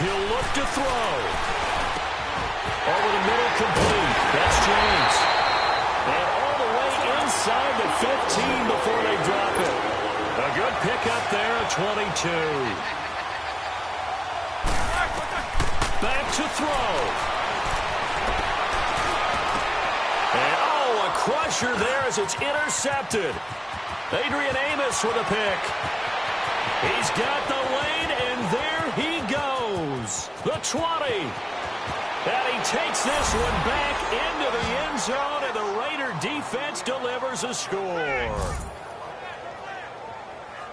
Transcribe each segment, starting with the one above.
He'll look to throw. Over the middle, complete. That's James. And all the way inside the 15 before they drop it. A good pickup there at 22. Back to throw. And oh, a crusher there as it's intercepted. Adrian Amos with a pick. He's got the lane, and there he goes. The 20. And he takes this one back into the end zone, and the Raider defense delivers a score.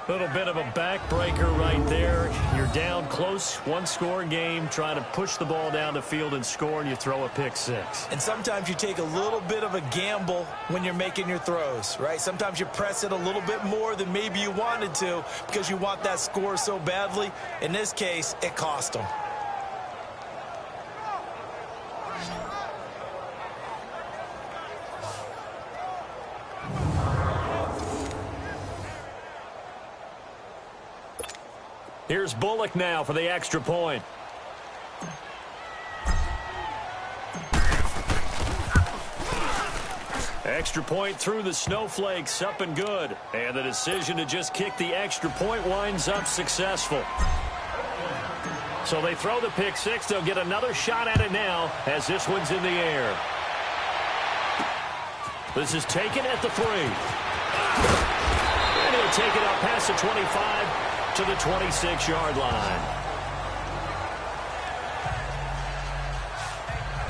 Little bit of a backbreaker right there. You're down close, one-score game, trying to push the ball down the field and score, and you throw a pick six. And sometimes you take a little bit of a gamble when you're making your throws, right? Sometimes you press it a little bit more than maybe you wanted to because you want that score so badly. In this case, it cost them. Here's Bullock now for the extra point. Extra point through the snowflakes, up and good. And the decision to just kick the extra point winds up successful. So they throw the pick six. They'll get another shot at it now as this one's in the air. This is taken at the 3. And he'll take it up past the 25. To the 26-yard line.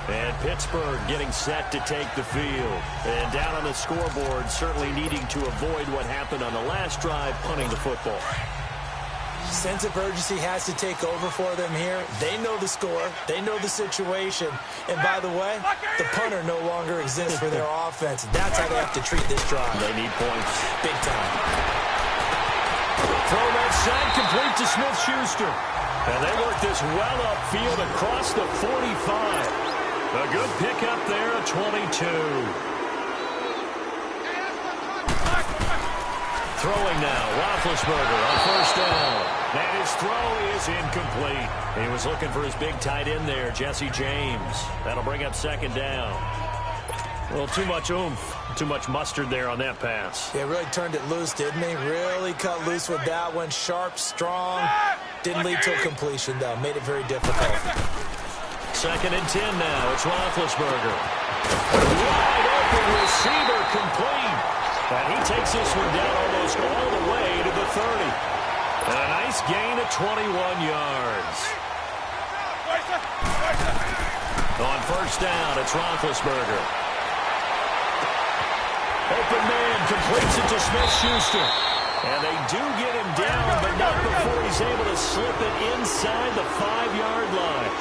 And Pittsburgh getting set to take the field. And down on the scoreboard, certainly needing to avoid what happened on the last drive, punting the football. Sense of urgency has to take over for them here. They know the score. They know the situation. And by the way, the punter no longer exists for their offense. That's how they have to treat this drive. They need points. Big time. Throw that side complete to Smith-Schuster. And they work this well upfield across the 45. A good pickup there at 22. Throwing now, Roethlisberger on first down. And his throw is incomplete. He was looking for his big tight end there, Jesse James. That'll bring up second down. A little too much oomph. Too much mustard there on that pass. Yeah, really turned it loose, didn't he? Really cut loose with that one. Sharp, strong. Didn't lead to a completion, though. Made it very difficult. Second and 10 now. It's Roethlisberger. Wide open receiver complete. And he takes this one down almost all the way to the 30. And a nice gain of 21 yards. On first down, it's Roethlisberger. Open man completes it to Smith-Schuster. And they do get him down, but not before he's able to slip it inside the 5-yard line.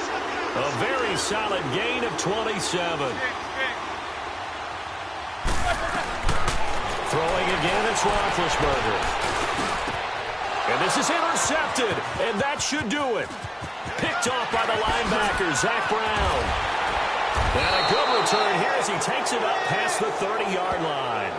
A very solid gain of 27. Throwing again, it's Roethlisberger. And this is intercepted, and that should do it. Picked off by the linebacker, Zach Brown. And a good return here as he takes it up past the 30-yard line.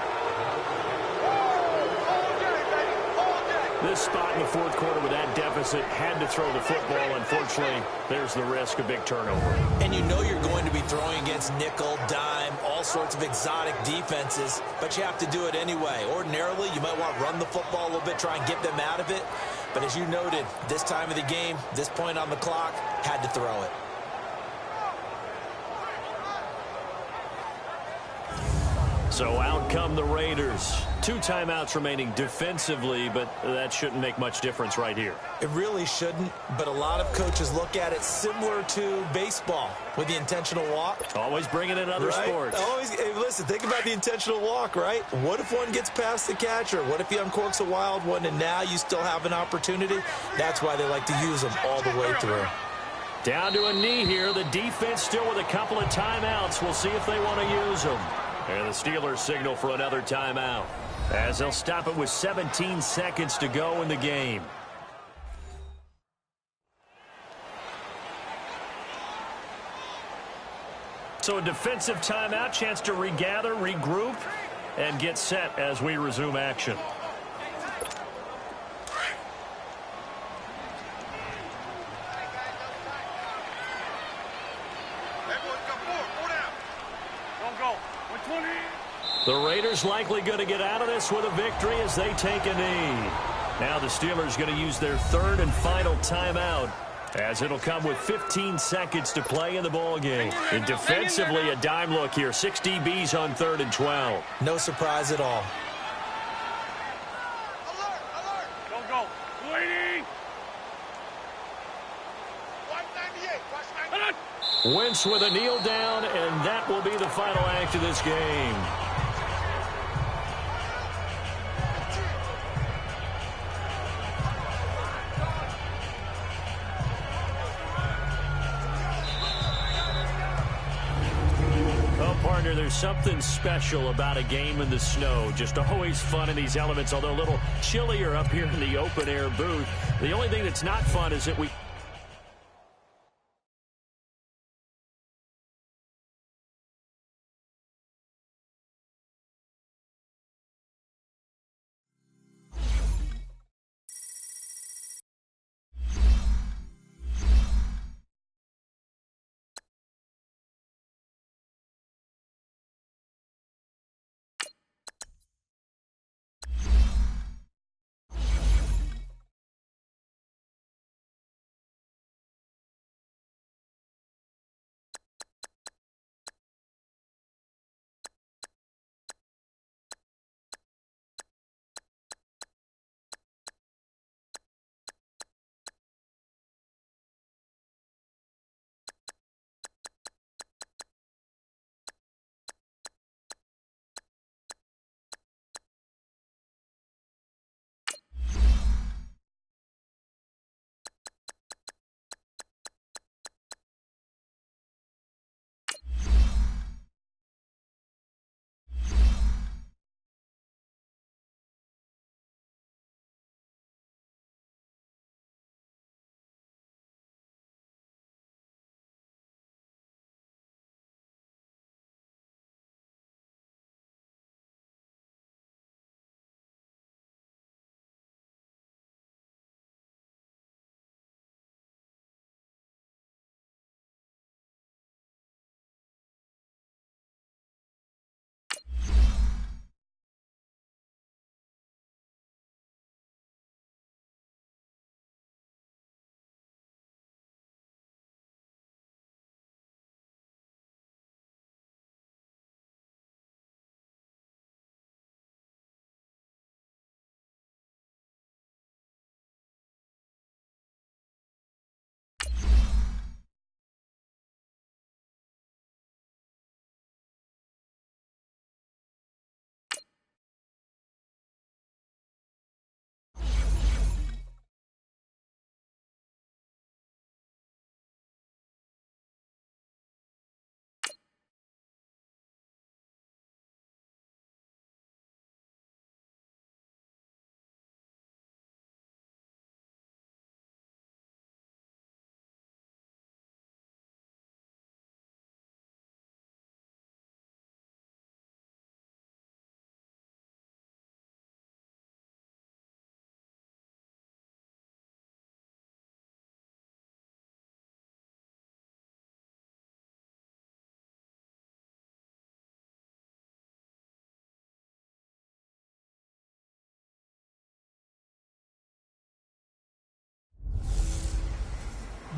This spot in the fourth quarter with that deficit had to throw the football. Unfortunately, there's the risk of big turnover. And you know you're going to be throwing against nickel, dime, all sorts of exotic defenses, but you have to do it anyway. Ordinarily, you might want to run the football a little bit, try and get them out of it. But as you noted, this time of the game, this point on the clock, had to throw it. So out come the Raiders. 2 timeouts remaining defensively, but that shouldn't make much difference right here. It really shouldn't, but a lot of coaches look at it similar to baseball with the intentional walk. Always bringing in other sports. Always, hey, listen, think about the intentional walk, right? What if one gets past the catcher? What if he uncorks a wild one and now you still have an opportunity? That's why they like to use them all the way through. Down to a knee here. The defense still with a couple of timeouts. We'll see if they want to use them. And the Steelers signal for another timeout as they'll stop it with 17 seconds to go in the game. So a defensive timeout, chance to regather, regroup, and get set as we resume action. The Raiders likely going to get out of this with a victory as they take a knee. Now the Steelers going to use their third and final timeout, as it'll come with 15 seconds to play in the ballgame. And defensively, a dime look here. 6 DBs on 3rd and 12. No surprise at all. Alert, alert. Go. Waiting. 198. Watch 98. Wentz with a kneel down, and that will be the final act of this game. Partner, there's something special about a game in the snow. Just always fun in these elements, although a little chillier up here in the open-air booth. The only thing that's not fun is that we...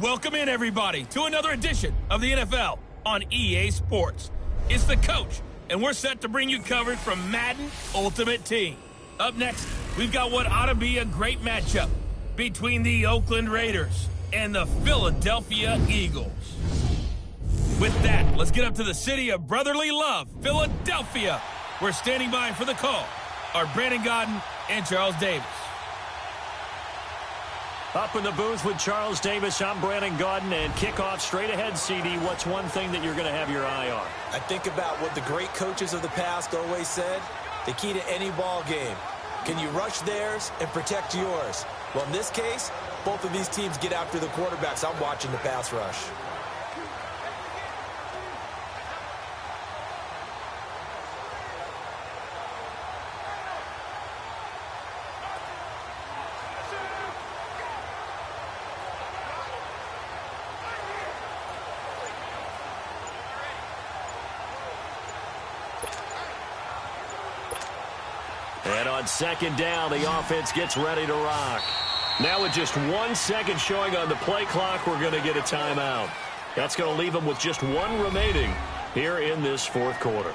Welcome in, everybody, to another edition of the NFL on EA Sports. It's the coach, and we're set to bring you coverage from Madden Ultimate Team. Up next, we've got what ought to be a great matchup between the Oakland Raiders and the Philadelphia Eagles. With that, let's get up to the city of brotherly love, Philadelphia. We're standing by for the call are Brandon Gaudin and Charles Davis. Up in the booth with Charles Davis, I'm Brandon Gaudin, and kickoff straight ahead, CD. What's one thing that you're going to have your eye on? I think about what the great coaches of the past always said. The key to any ball game. Can you rush theirs and protect yours? Well, in this case, both of these teams get after the quarterbacks. I'm watching the pass rush. on second down, the offense gets ready to rock. Now with just 1 second showing on the play clock, we're going to get a timeout. That's going to leave them with just one remaining here in this fourth quarter.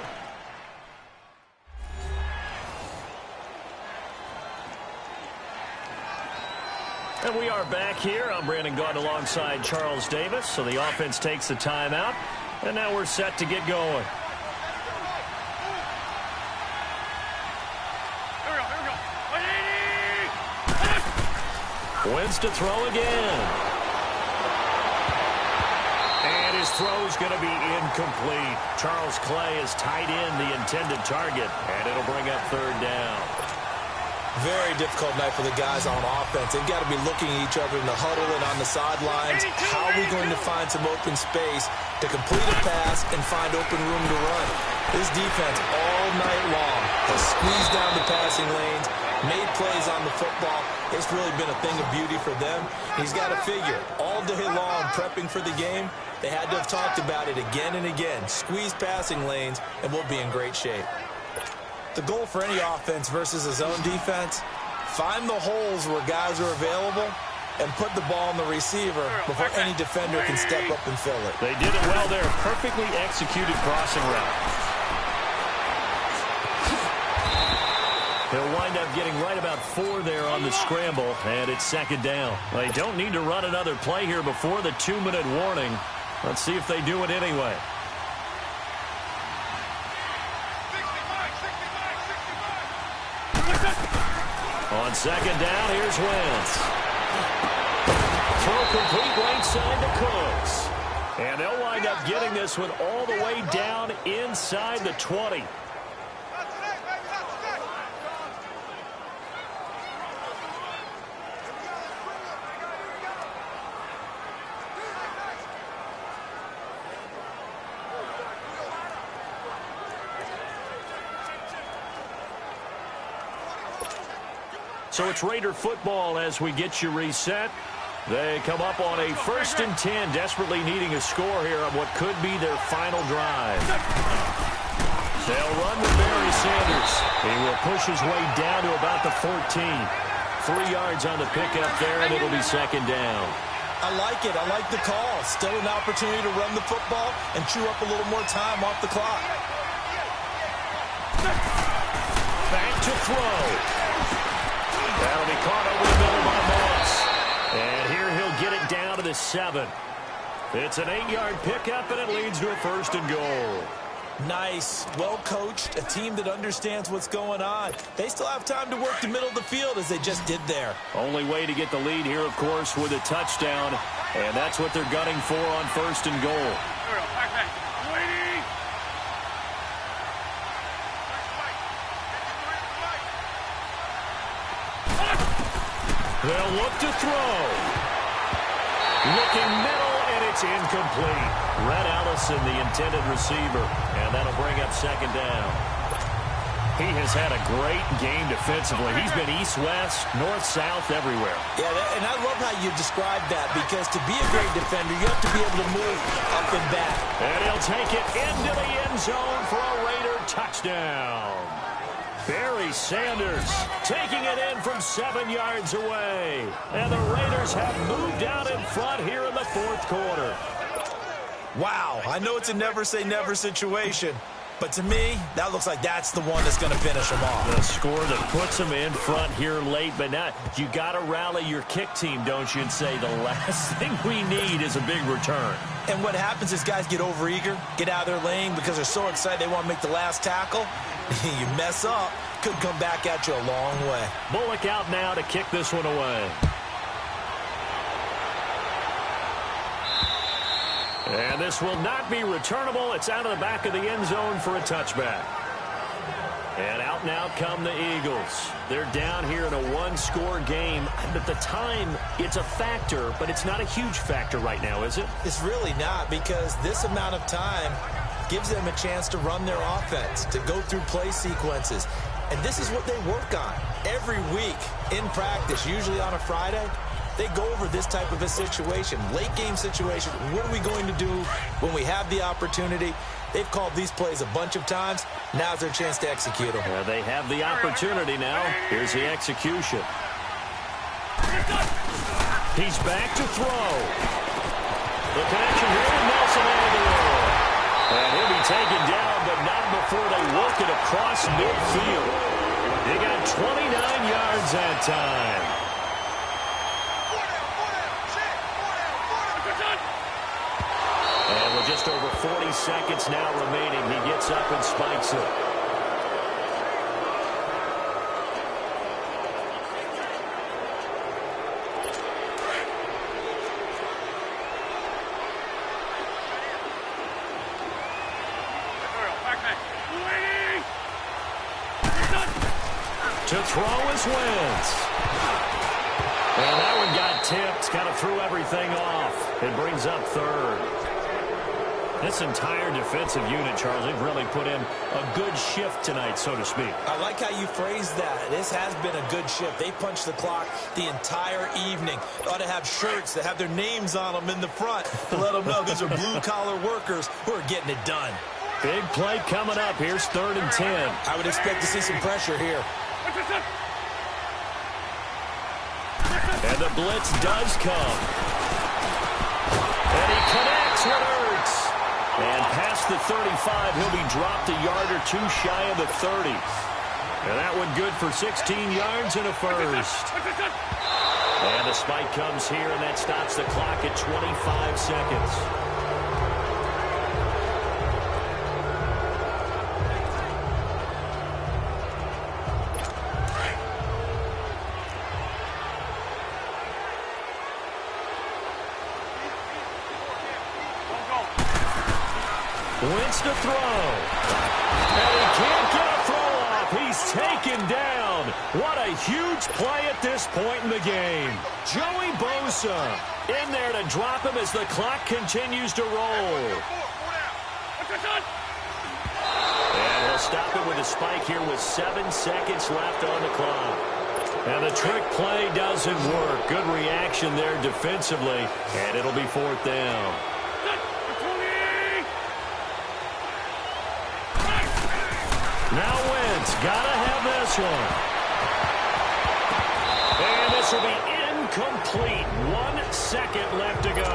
And we are back here. I'm Brandon Gaudin alongside Charles Davis. So the offense takes the timeout, and now we're set to get going. Wins to throw again. And his throw's going to be incomplete. Charles Clay has tied in the intended target, and it'll bring up third down. Very difficult night for the guys on offense. They've got to be looking at each other in the huddle and on the sidelines. How are we going to find some open space to complete a pass and find open room to run? This defense all night long has squeezed down the passing lanes, made plays on the football. It's really been a thing of beauty for them. He's got to figure, all day long prepping for the game, they had to have talked about it again and again. Squeeze passing lanes, and we'll be in great shape. The goal for any offense versus a zone defense, find the holes where guys are available and put the ball on the receiver before any defender can step up and fill it. They did it well there. Perfectly executed crossing route. They'll wind up getting right about 4 there on the scramble, and it's second down. They don't need to run another play here before the 2-minute warning. Let's see if they do it anyway. On second down, here's Wentz. Throw complete right side to Cooks. And they'll wind up getting this one all the way down inside the 20. So it's Raider football as we get you reset. They come up on a 1st and 10, desperately needing a score here on what could be their final drive. They'll run with Barry Sanders. He will push his way down to about the 14. 3 yards on the pickup there, and it'll be second down. I like it. I like the call. Still an opportunity to run the football and chew up a little more time off the clock. Back to throw. That'll be caught over the middle by Moss. And here he'll get it down to the 7. It's an 8-yard pickup, and it leads to a 1st and goal. Nice. Well coached. A team that understands what's going on. They still have time to work the middle of the field as they just did there. Only way to get the lead here, of course, with a touchdown. And that's what they're gunning for on 1st and goal. They'll look to throw. Looking middle, and it's incomplete. Red Allison, the intended receiver, and that'll bring up second down. He has had a great game defensively. He's been east-west, north-south, everywhere. Yeah, and I love how you described that, because to be a great defender, you have to be able to move up and back. And he'll take it into the end zone for a Raider touchdown. Barry Sanders taking it in from 7 yards away. And the Raiders have moved out in front here in the fourth quarter. Wow, I know it's a never-say-never situation, but to me, that looks like that's the one that's going to finish them off. The score that puts them in front here late, but now you got to rally your kick team, don't you, and say the last thing we need is a big return. And what happens is guys get overeager, get out of their lane because they're so excited they want to make the last tackle. You mess up, could come back at you a long way. Bullock out now to kick this one away. And this will not be returnable. It's out of the back of the end zone for a touchback. And out now come the Eagles. They're down here in a one-score game. At the time, it's a factor, but it's not a huge factor right now, is it? It's really not, because this amount of time gives them a chance to run their offense, to go through play sequences. And this is what they work on every week in practice, usually on a Friday. they go over this type of a situation, late game situation. What are we going to do when we have the opportunity? They've called these plays a bunch of times. Now's their chance to execute them. They have the opportunity now. Here's the execution. He's back to throw. The connection here with Nelson Aguilar. And he'll be taken down, but not before they work it across midfield. They got 29 yards that time. And with just over 40 seconds now remaining, he gets up and spikes it. To throw is Wentz. And that one got tipped. Kind of threw everything off. It brings up third. This entire defensive unit, Charles, they've really put in a good shift tonight, so to speak. I like how you phrased that. This has been a good shift. They punched the clock the entire evening. They ought to have shirts that have their names on them in the front to let them know these are blue-collar workers who are getting it done. Big play coming up. Here's 3rd and 10. I would expect to see some pressure here. And the blitz does come. And he connects with Ertz. And past the 35, he'll be dropped a yard or two shy of the 30. And that one good for 16 yards and a first. And a spike comes here, and that stops the clock at 25 seconds. Wentz to throw. And he can't get a throw off. He's taken down. What a huge play at this point in the game. Joey Bosa in there to drop him as the clock continues to roll. And he'll stop it with a spike here with 7 seconds left on the clock. And the trick play doesn't work. Good reaction there defensively. And it'll be 4th down. Now Wentz, gotta have this one. And this will be incomplete. 1 second left to go.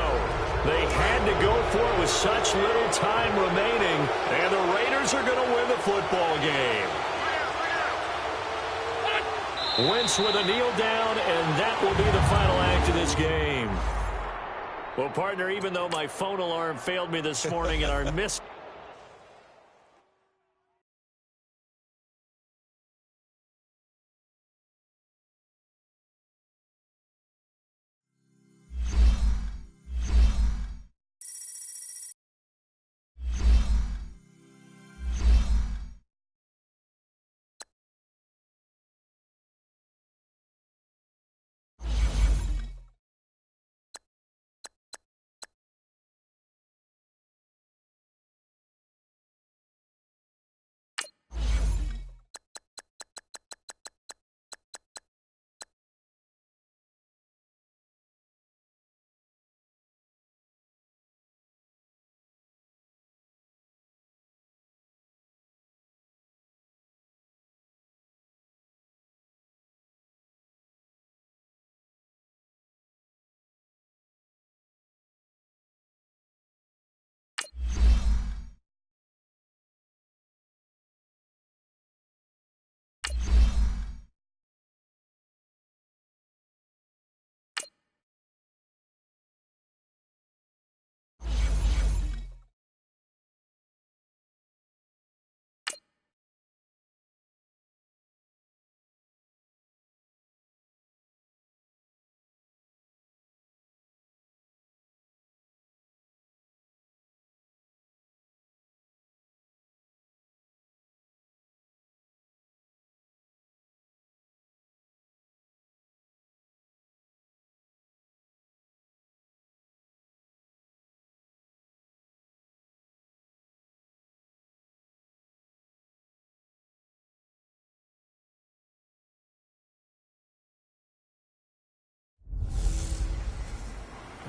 They had to go for it with such little time remaining. And the Raiders are going to win the football game. Wentz with a kneel down, and that will be the final act of this game. Well, partner, even though my phone alarm failed me this morning and our missed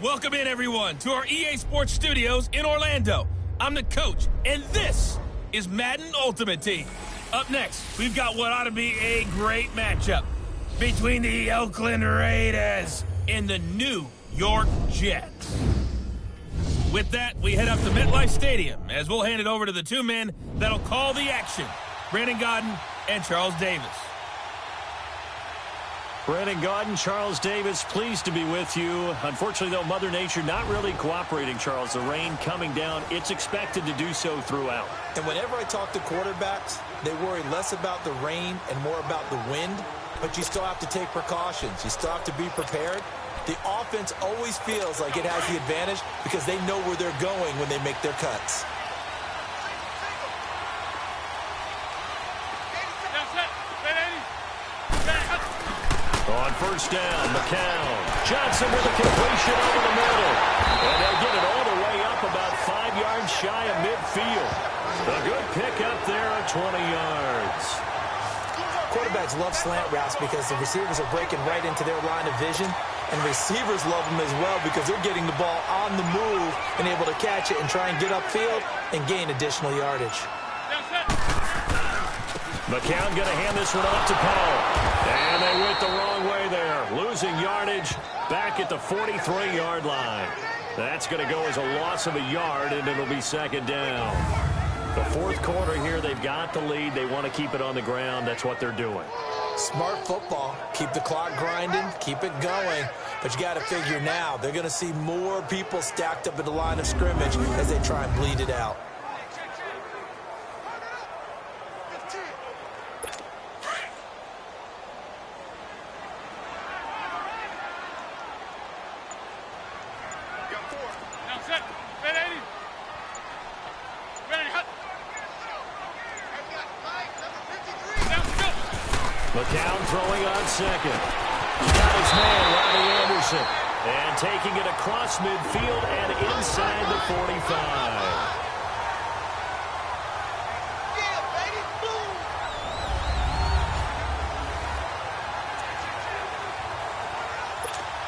Welcome in, everyone, to our EA Sports Studios in Orlando. I'm the coach, and this is Madden Ultimate Team. Up next, we've got what ought to be a great matchup between the Oakland Raiders and the New York Jets. With that, we head up to MetLife Stadium as we'll hand it over to the two men that'll call the action, Brandon Gaudin and Charles Davis. Brandon Gaudin, Charles Davis, pleased to be with you. Unfortunately, though, Mother Nature not really cooperating, Charles. The rain coming down. It's expected to do so throughout. And whenever I talk to quarterbacks, they worry less about the rain and more about the wind. But you still have to take precautions. You still have to be prepared. The offense always feels like it has the advantage because they know where they're going when they make their cuts. On first down, McCown. Johnson with a completion over the middle. And they'll get it all the way up about 5 yards shy of midfield. A good pickup there at 20 yards. Quarterbacks love slant routes because the receivers are breaking right into their line of vision. And receivers love them as well because they're getting the ball on the move and able to catch it and try and get upfield and gain additional yardage. McCown going to hand this one off to Powell. And they went the wrong way there. Losing yardage back at the 43-yard line. That's going to go as a loss of a yard, and it'll be second down. The fourth quarter here, they've got the lead. They want to keep it on the ground. That's what they're doing. Smart football. Keep the clock grinding. Keep it going. But you got to figure now, they're going to see more people stacked up at the line of scrimmage as they try and bleed it out. McCown throwing on second. Got his man, Robbie Anderson. And taking it across midfield and inside the 45.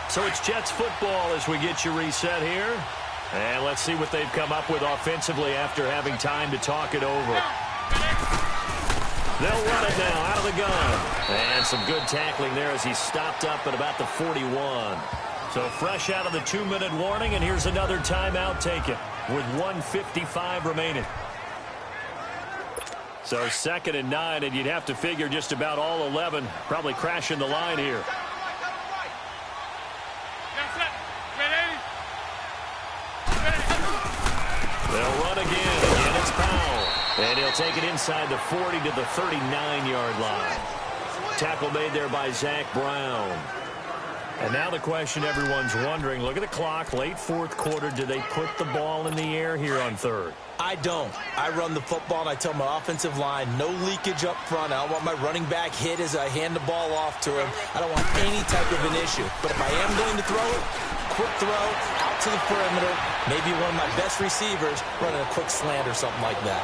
So it's Jets football as we get you reset here. And let's see what they've come up with offensively after having time to talk it over. They'll run it now out of the gun. And some good tackling there as he stopped up at about the 41. So fresh out of the 2-minute warning, and here's another timeout taken with 1:55 remaining. So 2nd and 9, and you'd have to figure just about all 11 probably crashing the line here. They'll run again. Again, it's Powell. And he'll take it inside the 40 to the 39-yard line. Tackle made there by Zach Brown. And now the question everyone's wondering, look at the clock, late fourth quarter, do they put the ball in the air here on third? I don't. I run the football, and I tell my offensive line, no leakage up front. I don't want my running back hit as I hand the ball off to him. I don't want any type of an issue. But if I am going to throw it, quick throw, out to the perimeter, maybe one of my best receivers running a quick slant or something like that.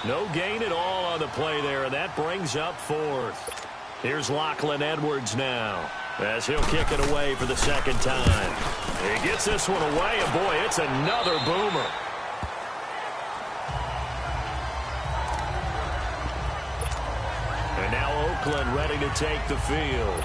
No gain at all on the play there, and that brings up fourth. Here's Lachlan Edwards now, as he'll kick it away for the second time. He gets this one away, and boy, it's another boomer. And now Oakland ready to take the field.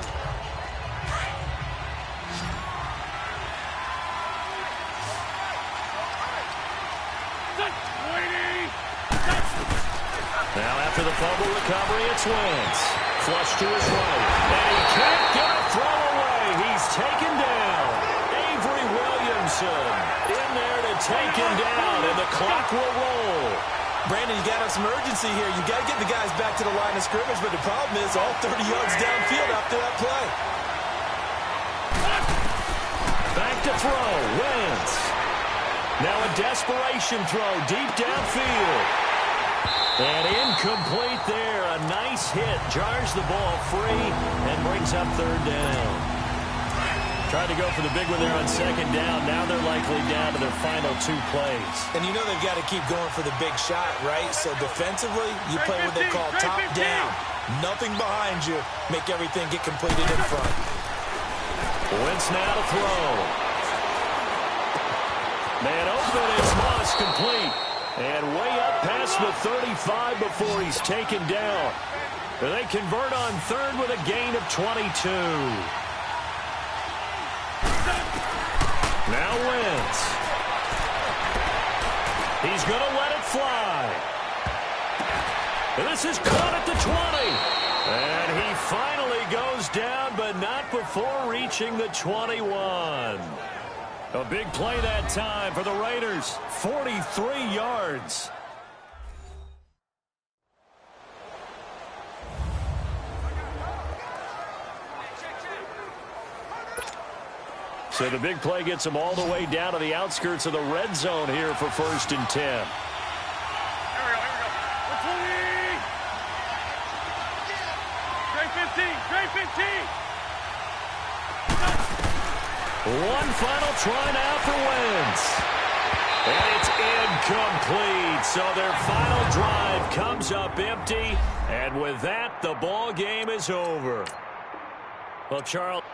Now after the fumble recovery, it's Wentz. Flush to his right. And he can't get a throw away. He's taken down. Avery Williamson in there to take him down, and the clock will roll. Brandon, you got to have some urgency here. You got to get the guys back to the line of scrimmage, but the problem is all 30 yards downfield after that play. Back to throw. Wentz. Now a desperation throw deep downfield. And incomplete there. A nice hit. Jars the ball free and brings up third down. Tried to go for the big one there on second down. Now they're likely down to their final 2 plays. And you know they've got to keep going for the big shot, right? So defensively, you play what they call top down. Nothing behind you. Make everything get completed in front. Wentz now to throw. Man open is lost, complete. And way up past the 35 before he's taken down. And they convert on third with a gain of 22. Now Wentz. He's going to let it fly. And this is caught at the 20. And he finally goes down, but not before reaching the 21. A big play that time for the Raiders. 43 yards. So the big play gets them all the way down to the outskirts of the red zone here for 1st and 10. Here we go. Straight 15. Straight 15. One final try now for Wentz. And it's incomplete. So their final drive comes up empty. And with that, the ball game is over. Well, Charles.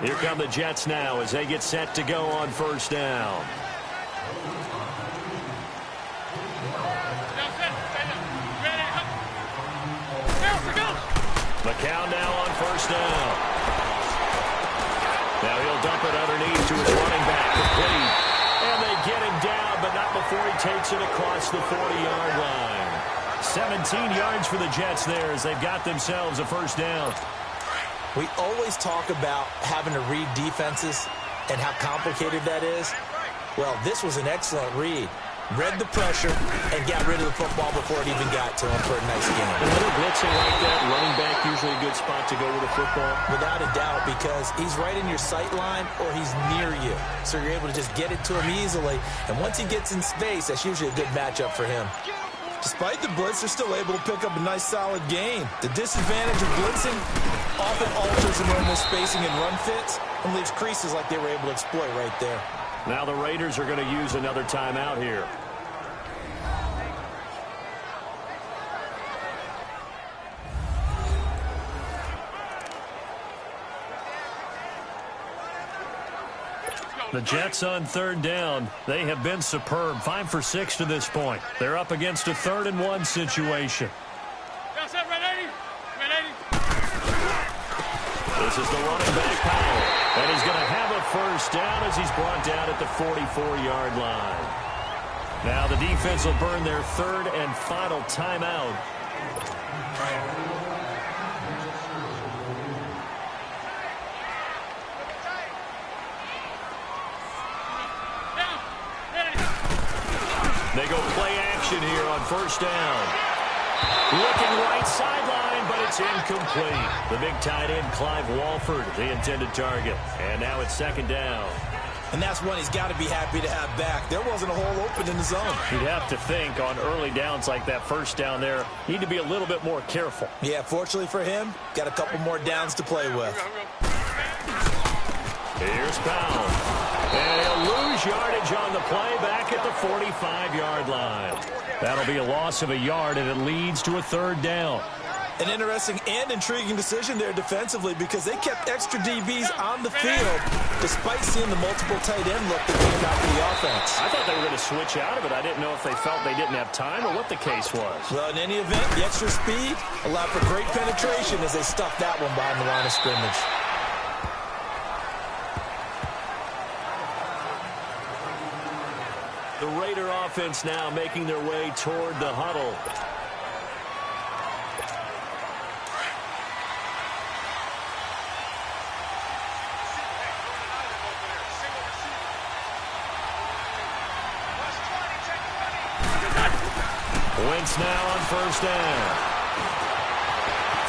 Here come the Jets now as they get set to go on 1st down. McCown now on 1st down. Now he'll dump it underneath to his running back, complete. And they get him down, but not before he takes it across the 40-yard line. 17 yards for the Jets there as they've got themselves a 1st down. We always talk about having to read defenses and how complicated that is. Well, this was an excellent read. Read the pressure and got rid of the football before it even got to him for a nice game. And when they're blitzing like that, running back usually a good spot to go with a football? Without a doubt, because he's right in your sight line or he's near you. So you're able to just get it to him easily. And once he gets in space, that's usually a good matchup for him. Despite the blitz, they're still able to pick up a nice, solid gain. The disadvantage of blitzing often alters the normal spacing and run fits and leaves creases like they were able to exploit right there. Now the Raiders are going to use another timeout here. The Jets on 3rd down. They have been superb. 5 for 6 to this point. They're up against a 3rd and 1 situation. That's it, red 80. Red 80. This is the running back, Powell. And he's going to have a 1st down as he's brought down at the 44-yard line. Now the defense will burn their 3rd and final timeout. They go play action here on 1st down. Looking right sideline, but it's incomplete. The big tight end, Clive Walford, the intended target. And now it's 2nd down. And that's one he's got to be happy to have back. There wasn't a hole open in the zone. You'd have to think on early downs like that 1st down there, need to be a little bit more careful. Yeah, fortunately for him, got a couple more downs to play with. Here's Powell. And he'll lose yardage on the play back at the 45-yard line. That'll be a loss of a yard, and it leads to a third down. An interesting and intriguing decision there defensively because they kept extra DBs on the field despite seeing the multiple tight end look that came out for the offense. I thought they were going to switch out of it. I didn't know if they felt they didn't have time or what the case was. Well, in any event, the extra speed allowed for great penetration as they stuffed that one behind the line of scrimmage. The Raider offense now making their way toward the huddle. Wentz now on first down.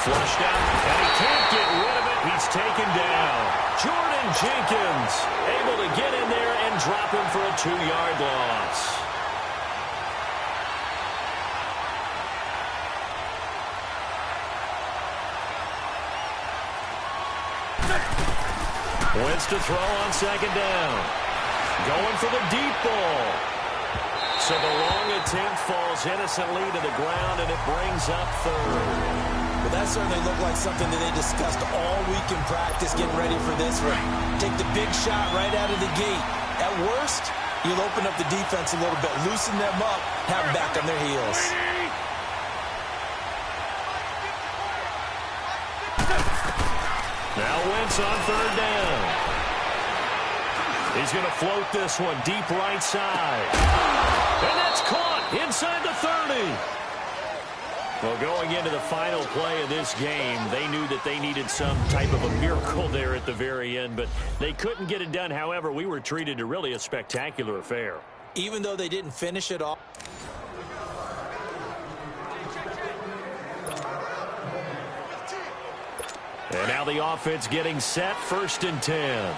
Flushed out, and he can't get rid of it. He's taken down. Jordan Jenkins able to get in there and drop him for a 2-yard loss. Wentz to throw on second down. Going for the deep ball. So the long attempt falls innocently to the ground, and it brings up third. Well, that certainly looked like something that they discussed all week in practice, getting ready for this one. Take the big shot right out of the gate. At worst, you'll open up the defense a little bit, loosen them up, have them back on their heels. Now Wentz on third down. He's going to float this one deep right side. And that's caught inside the 30. Well, going into the final play of this game, they knew that they needed some type of a miracle there at the very end, but they couldn't get it done. However, we were treated to really a spectacular affair. Even though they didn't finish it off. And now the offense getting set, 1st and 10.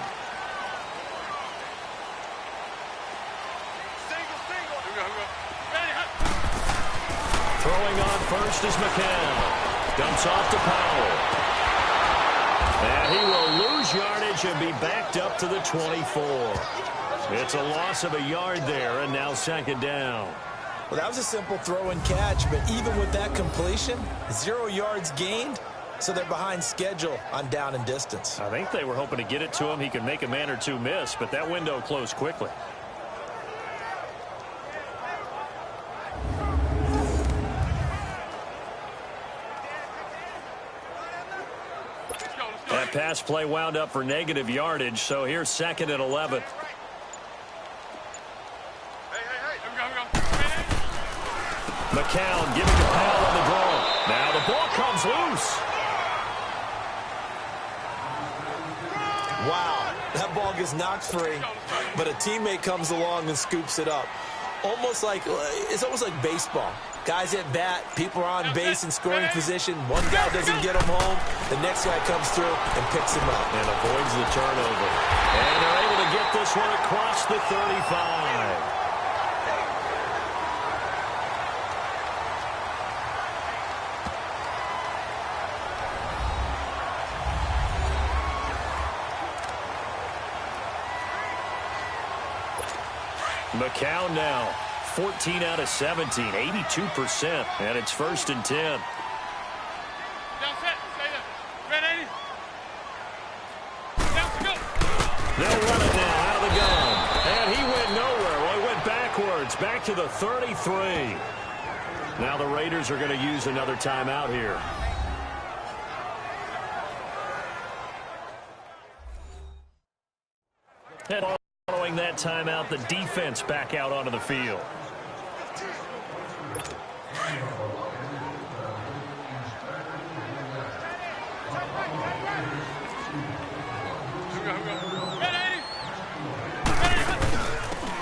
Throwing on first is McCown. Dumps off to Powell. And he will lose yardage and be backed up to the 24. It's a loss of a yard there, and now 2nd down. Well, that was a simple throw and catch, but even with that completion, 0 yards gained, so they're behind schedule on down and distance. I think they were hoping to get it to him. He could make a man or two miss, but that window closed quickly. That pass play wound up for negative yardage, so here's 2nd and 11. McCown giving to Powell on the draw. Now the ball comes loose. Wow, that ball gets knocked free, but a teammate comes along and scoops it up. It's almost like baseball. Guys at bat, people are on base in scoring position. One guy doesn't get him home. The next guy comes through and picks him up. And avoids the turnover. And they're able to get this one across the 35. McCown now, 14 out of 17, 82%, and it's 1st and 10. Down set, stay there. Ready? Down to go. They'll run it now out of the gun. And he went nowhere. Well, he went backwards, back to the 33. Now the Raiders are going to use another timeout here. And following that timeout, the defense back out onto the field.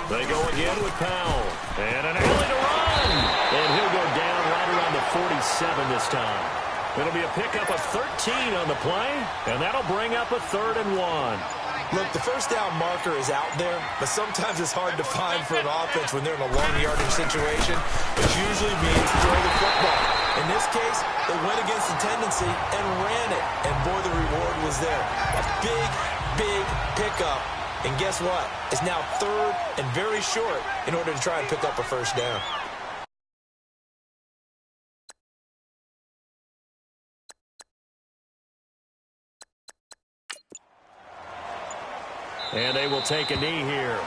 They go again with Powell. And an alley to run. And he'll go down right around the 47 this time. It'll be a pickup of 13 on the play, and that'll bring up a 3rd and 1. Look, the first down marker is out there, but sometimes it's hard to find for an offense when they're in a long yardage situation, which usually means throw the football. In this case, they went against the tendency and ran it, and boy, the reward was there. A big, big pickup And guess what? It's now 3rd and very short in order to try and pick up a first down. And they will take a knee here.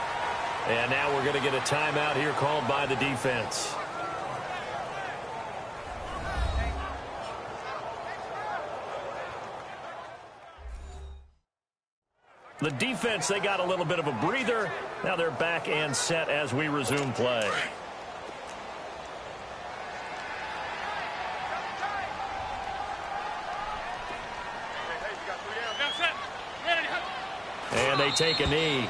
And now we're going to get a timeout here called by the defense. The defense, they got a little bit of a breather. Now they're back and set as we resume play. And they take a knee.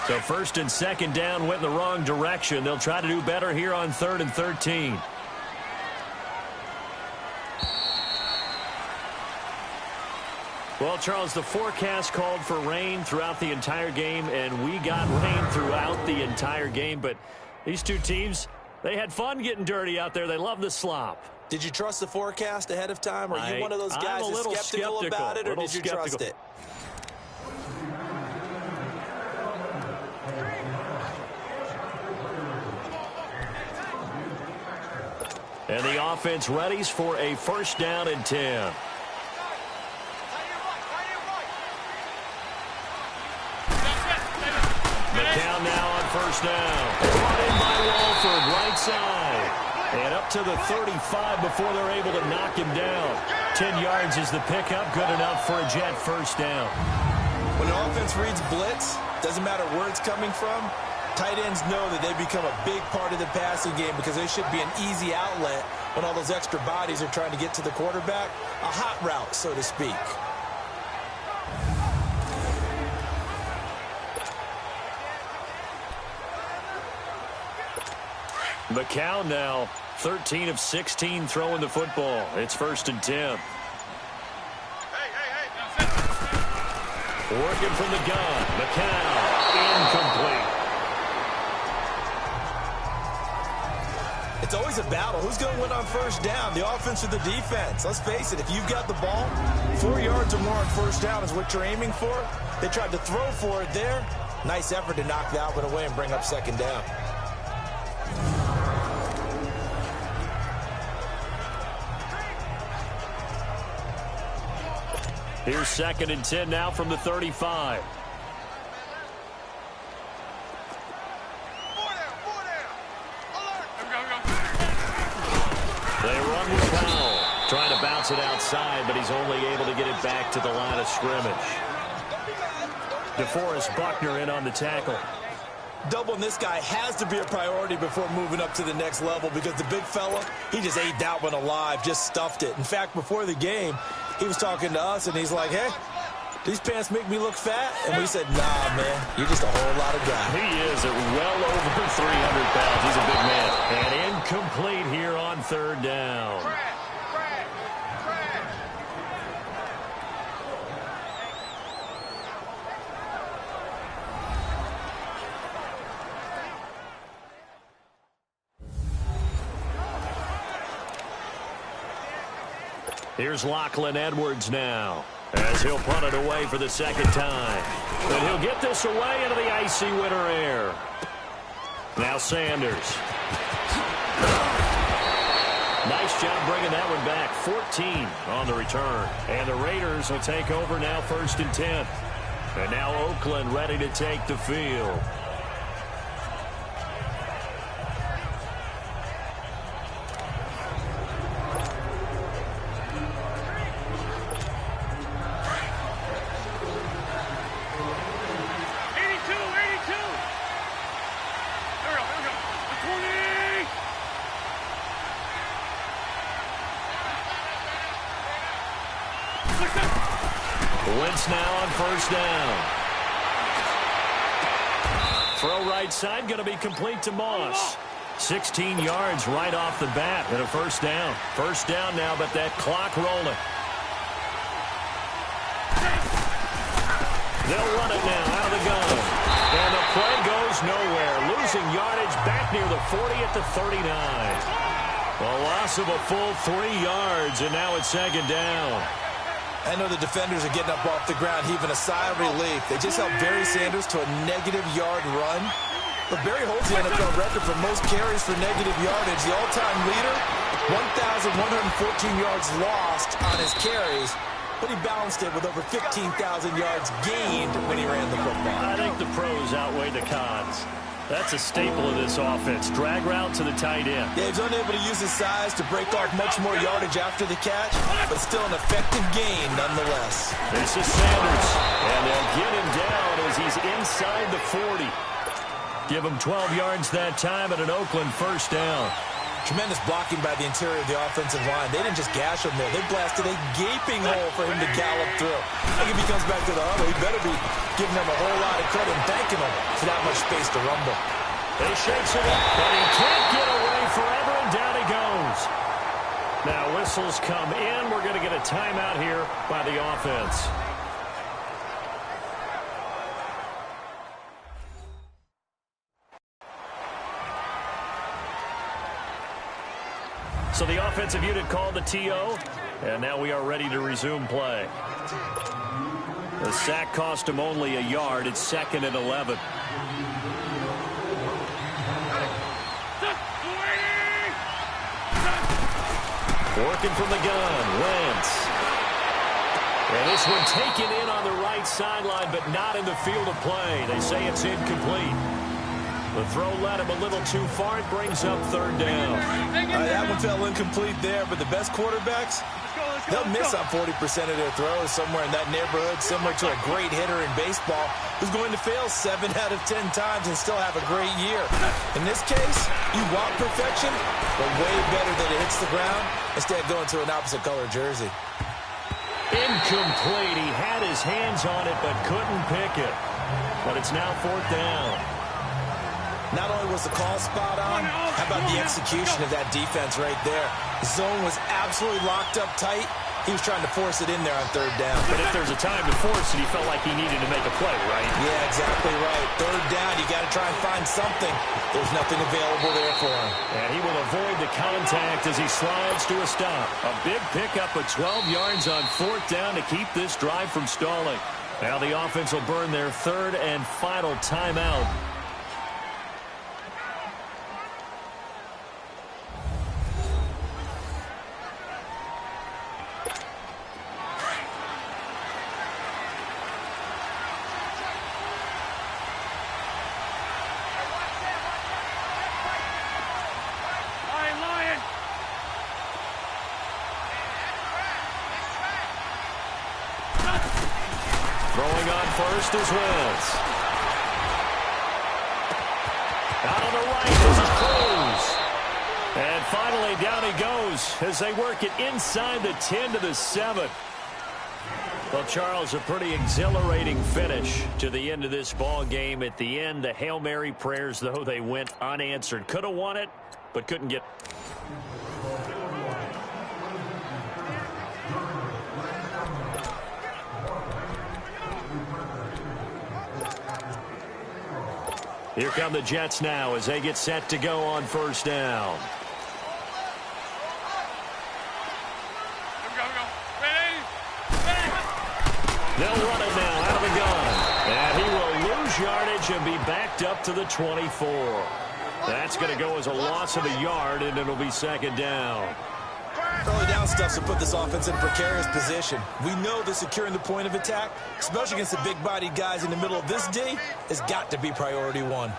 So 1st and 2nd down went in the wrong direction. They'll try to do better here on 3rd and 13. Well, Charles, the forecast called for rain throughout the entire game, and we got rain throughout the entire game. But these two teams, they had fun getting dirty out there. They love the slop. Did you trust the forecast ahead of time? Are you one of those guys that's skeptical about it, or did you trust it? And the offense readies for a 1st down and 10. McCown now on 1st down. Brought in by Walford, right side. And up to the 35 before they're able to knock him down. 10 yards is the pickup, good enough for a Jet 1st down. When an offense reads blitz, doesn't matter where it's coming from, tight ends know that they become a big part of the passing game because they should be an easy outlet when all those extra bodies are trying to get to the quarterback. A hot route, so to speak. McCown now 13 of 16 throwing the football. It's 1st and 10. Working from the gun. McCown incomplete. It's always a battle. Who's going to win on 1st down, the offense or the defense? Let's face it, if you've got the ball, 4 yards or more on 1st down is what you're aiming for. They tried to throw for it there. Nice effort to knock that one away and bring up 2nd down. Here's 2nd and 10 now from the 35. They run with Powell. Trying to bounce it outside, but he's only able to get it back to the line of scrimmage. DeForest Buckner in on the tackle. Doubling this guy has to be a priority before moving up to the next level because the big fella, he just ate that one alive, just stuffed it. In fact, before the game, he was talking to us, and he's like, hey, these pants make me look fat? And we said, nah, man, you're just a whole lot of guy. He is at well over 300 pounds. He's a big man. And incomplete here on 3rd down. Here's Lachlan Edwards now, as he'll punt it away for the 2nd time. And he'll get this away into the icy winter air. Now Sanders. Nice job bringing that one back. 14 on the return. And the Raiders will take over now 1st and 10. And now Oakland ready to take the field. Wentz now on 1st down. Throw right side, going to be complete to Moss. 16 yards right off the bat and a 1st down. 1st down now, but that clock rolling. They'll run it now out of the gun. And the play goes nowhere. Losing yardage back near the 40 at the 39. A loss of a full 3 yards, and now it's 2nd down. I know the defenders are getting up off the ground, heaving a sigh of relief. They just held Barry Sanders to a -yard run. But Barry holds the NFL record for most carries for negative yardage. The all-time leader, 1,114 yards lost on his carries. But he balanced it with over 15,000 yards gained when he ran the football. I think the pros outweigh the cons. That's a staple of this offense. Drag route to the tight end. Yeah, he's unable to use his size to break off much more yardage after the catch, but still an effective gain nonetheless. This is Sanders, and they'll get him down as he's inside the 40. Give him 12 yards that time at an Oakland first down. Tremendous blocking by the interior of the offensive line. They didn't just gash him there. They blasted a gaping hole for him to gallop through. I think if he comes back to the huddle, he better be giving them a whole lot of credit and thanking them for that much space to rumble. He shakes it up, but he can't get away forever, and down he goes. Now whistles come in. We're going to get a timeout here by the offense. So the offensive unit called the TO, and now we are ready to resume play. The sack cost him only a yard. It's 2nd and 11. Working from the gun, Wentz. And this one taken in on the right sideline, but not in the field of play. They say it's incomplete. The throw led him a little too far. It brings up 3rd down. That one fell incomplete there, but the best quarterbacks, they'll miss on 40% of their throws somewhere in that neighborhood, similar to a great hitter in baseball who's going to fail 7 out of 10 times and still have a great year. In this case, you want perfection, but way better that it hits the ground instead of going to an opposite color jersey. Incomplete. He had his hands on it, but couldn't pick it. But it's now 4th down. Not only was the call spot on, how about the execution of that defense right there? The zone was absolutely locked up tight. He was trying to force it in there on 3rd down. But if there's a time to force it, he felt like he needed to make a play, right? Yeah, exactly right. 3rd down, you got to try and find something. There's nothing available there for him. And he will avoid the contact as he slides to a stop. A big pickup of 12 yards on 4th down to keep this drive from stalling. Now the offense will burn their 3rd and final timeout. Throwing on first is Wentz. Out on the right, this is Cruz. And finally, down he goes as they work it inside the 10 to the 7. Well, Charles, a pretty exhilarating finish to the end of this ball game. At the end, the Hail Mary prayers, though, they went unanswered. Could have won it, but couldn't get... Here come the Jets now as they get set to go on 1st down. They'll run it now out of the gun. And he will lose yardage and be backed up to the 24. That's going to go as a loss of a yard, and it'll be 2nd down. Early down stuff to put this offense in a precarious position. We know that securing the point of attack, especially against the big-bodied guys in the middle of this D, has got to be priority 1.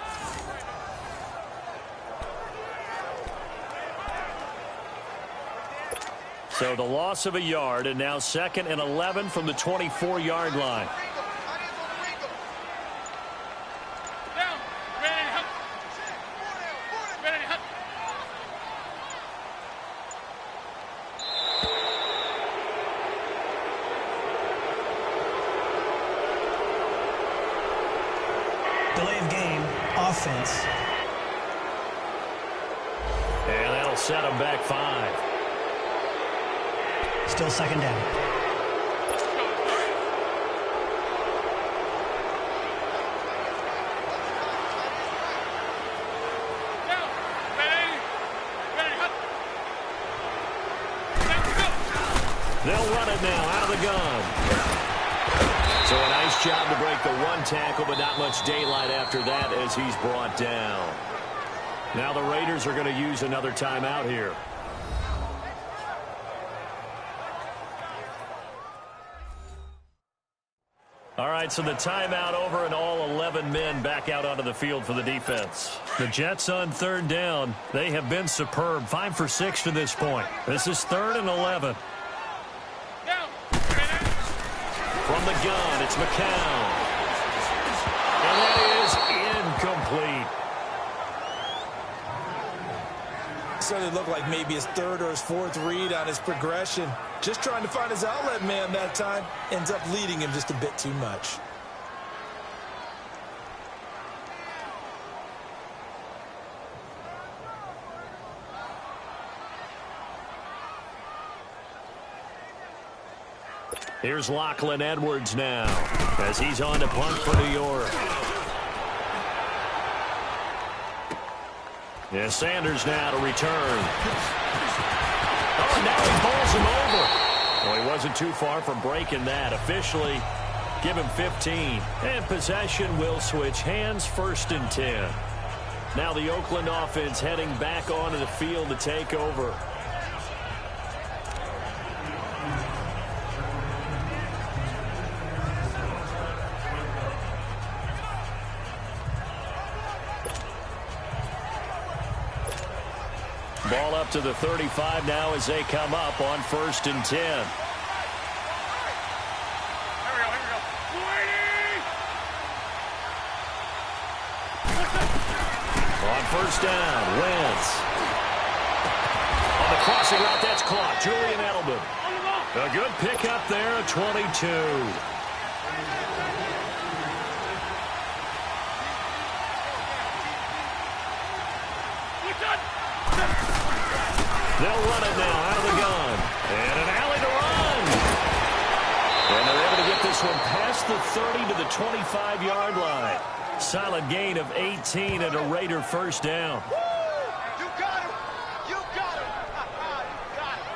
So the loss of a yard, and now 2nd and 11 from the 24-yard line. Delay of game, offense. And that'll set them back 5. Still 2nd down. They'll run it now out of the gun. So a nice job to break the one tackle, but not much daylight after that as he's brought down. Now the Raiders are going to use another timeout here. All right, so the timeout over and all 11 men back out onto the field for the defense. The Jets on third down. They have been superb. 5 for 6 to this point. This is 3rd and 11. From the gun, it's McCown. And that is incomplete. Certainly looked like maybe his 3rd or his 4th read on his progression. Just trying to find his outlet man that time. Ends up leading him just a bit too much. Here's Lachlan Edwards now as he's on to punt for New York. Yeah, Sanders now to return. Oh, now he bowls him over. Well, he wasn't too far from breaking that. Officially, give him 15. And possession will switch hands, 1st and 10. Now the Oakland offense heading back onto the field to take over. Ball up to the 35 now as they come up on 1st and 10. Here we go. On 1st down, Wentz. On the crossing route, that's caught. Julian Edelman. A good pickup there at 22. They'll run it now out of the gun. And an alley to run. And they're able to get this one past the 30 to the 25-yard line. Solid gain of 18 and a Raider 1st down. You got him. You got him. You got him.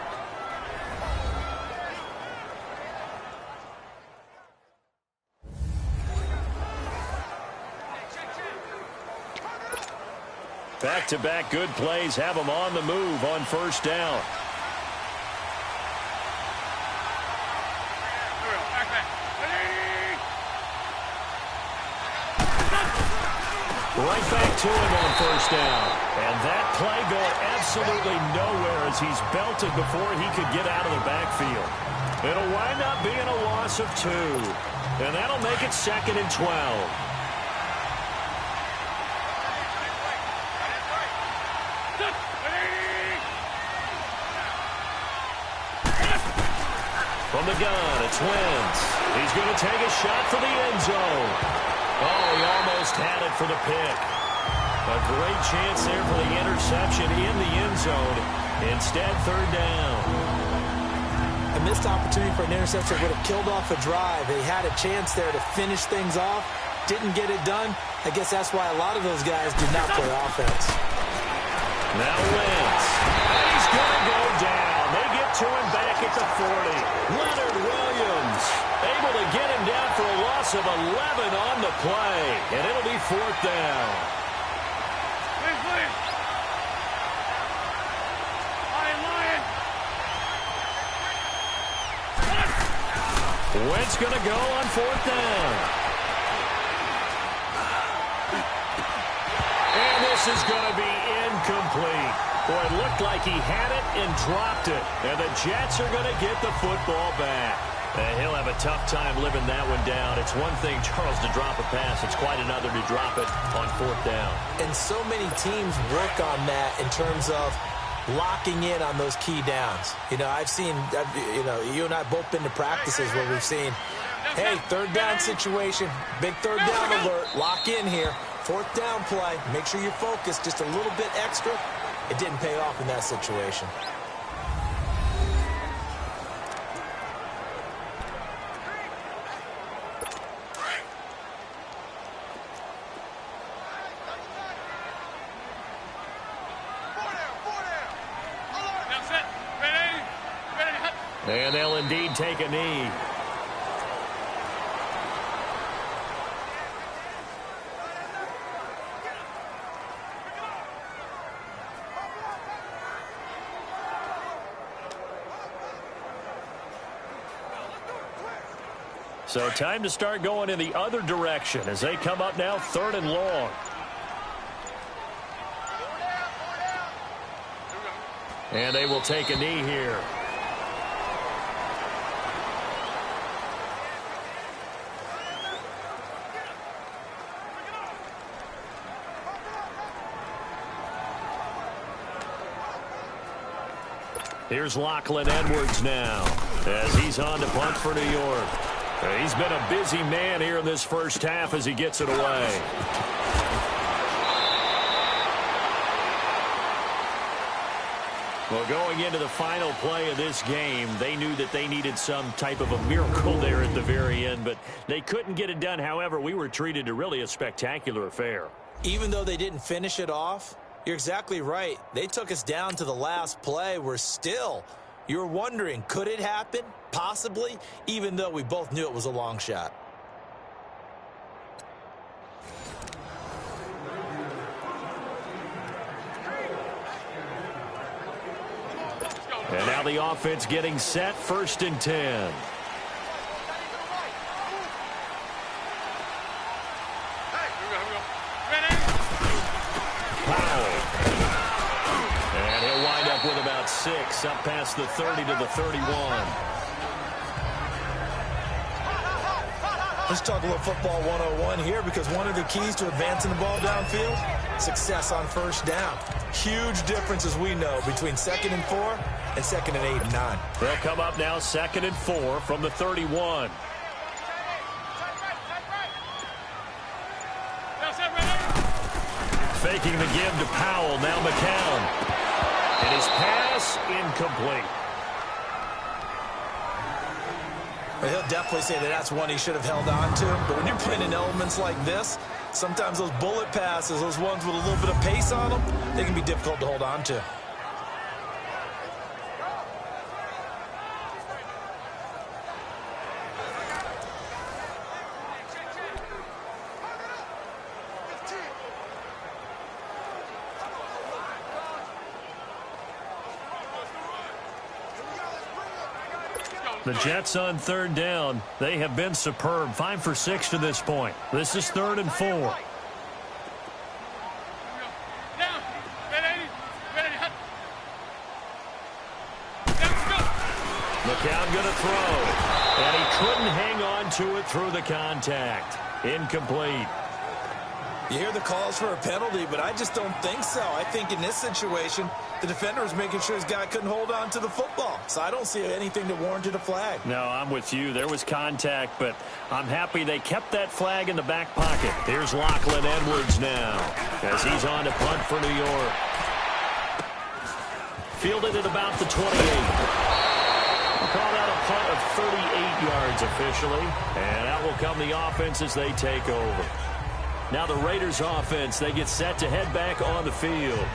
Back-to-back good plays have them on the move on 1st down. Right back to him on 1st down. And that play going absolutely nowhere as he's belted before he could get out of the backfield. It'll wind up being a loss of 2. And that'll make it 2nd and 12. From the gun, it's Wentz. He's going to take a shot for the end zone. Oh, he almost had it for the pick. A great chance there for the interception in the end zone. Instead, 3rd down. A missed opportunity for an interception would have killed off a drive. They had a chance there to finish things off. Didn't get it done. I guess that's why a lot of those guys did not play offense. Now Wentz. And he's going to go down. They get to him back at the 40. Leonard Williams able to get him down for a loss of 11 on the play. And it'll be 4th down. Lion. Wentz going to go on 4th down. And this is going to be incomplete. Boy, it looked like he had it and dropped it. And the Jets are going to get the football back. And he'll have a tough time living that one down. It's one thing, Charles, to drop a pass. It's quite another to drop it on 4th down. And so many teams work on that in terms of locking in on those key downs. You know, you and I both been to practices where we've seen, hey, 3rd down situation, big 3rd down alert, lock in here. 4th down play, make sure you're focused just a little bit extra. It didn't pay off in that situation. And they'll indeed take a knee. So time to start going in the other direction as they come up now 3rd and long. And they will take a knee here. Here's Lachlan Edwards now as he's on to punt for New York. He's been a busy man here in this first half as he gets it away. Well, going into the final play of this game, they knew that they needed some type of a miracle there at the very end, but they couldn't get it done. However, we were treated to really a spectacular affair. Even though they didn't finish it off, you're exactly right. They took us down to the last play. We're still... You're wondering, could it happen? Possibly, even though we both knew it was a long shot. And now the offense getting set, 1st and 10. With about 6, up past the 30 to the 31. Let's talk a little football 101 here, because one of the keys to advancing the ball downfield, success on 1st down. Huge difference, as we know, between 2nd and 4 and 2nd and 8 and 9. They'll come up now 2nd and 4 from the 31. Faking the give to Powell, now McCown. And his pass incomplete. Well, he'll definitely say that that's one he should have held on to. But when you're playing in elements like this, sometimes those bullet passes, those ones with a little bit of pace on them, they can be difficult to hold on to. The Jets on 3rd down. They have been superb. 5 for 6 to this point. This is 3rd and 4. McCown going to throw. And he couldn't hang on to it through the contact. Incomplete. You hear the calls for a penalty, but I just don't think so. I think in this situation, the defender was making sure his guy couldn't hold on to the football. So I don't see anything that warranted a flag. No, I'm with you. There was contact, but I'm happy they kept that flag in the back pocket. Here's Lachlan Edwards now as he's on to punt for New York. Fielded at about the 28. We'll call that a punt of 38 yards officially, and out will come the offense as they take over. Now the Raiders offense, they get set to head back on the field.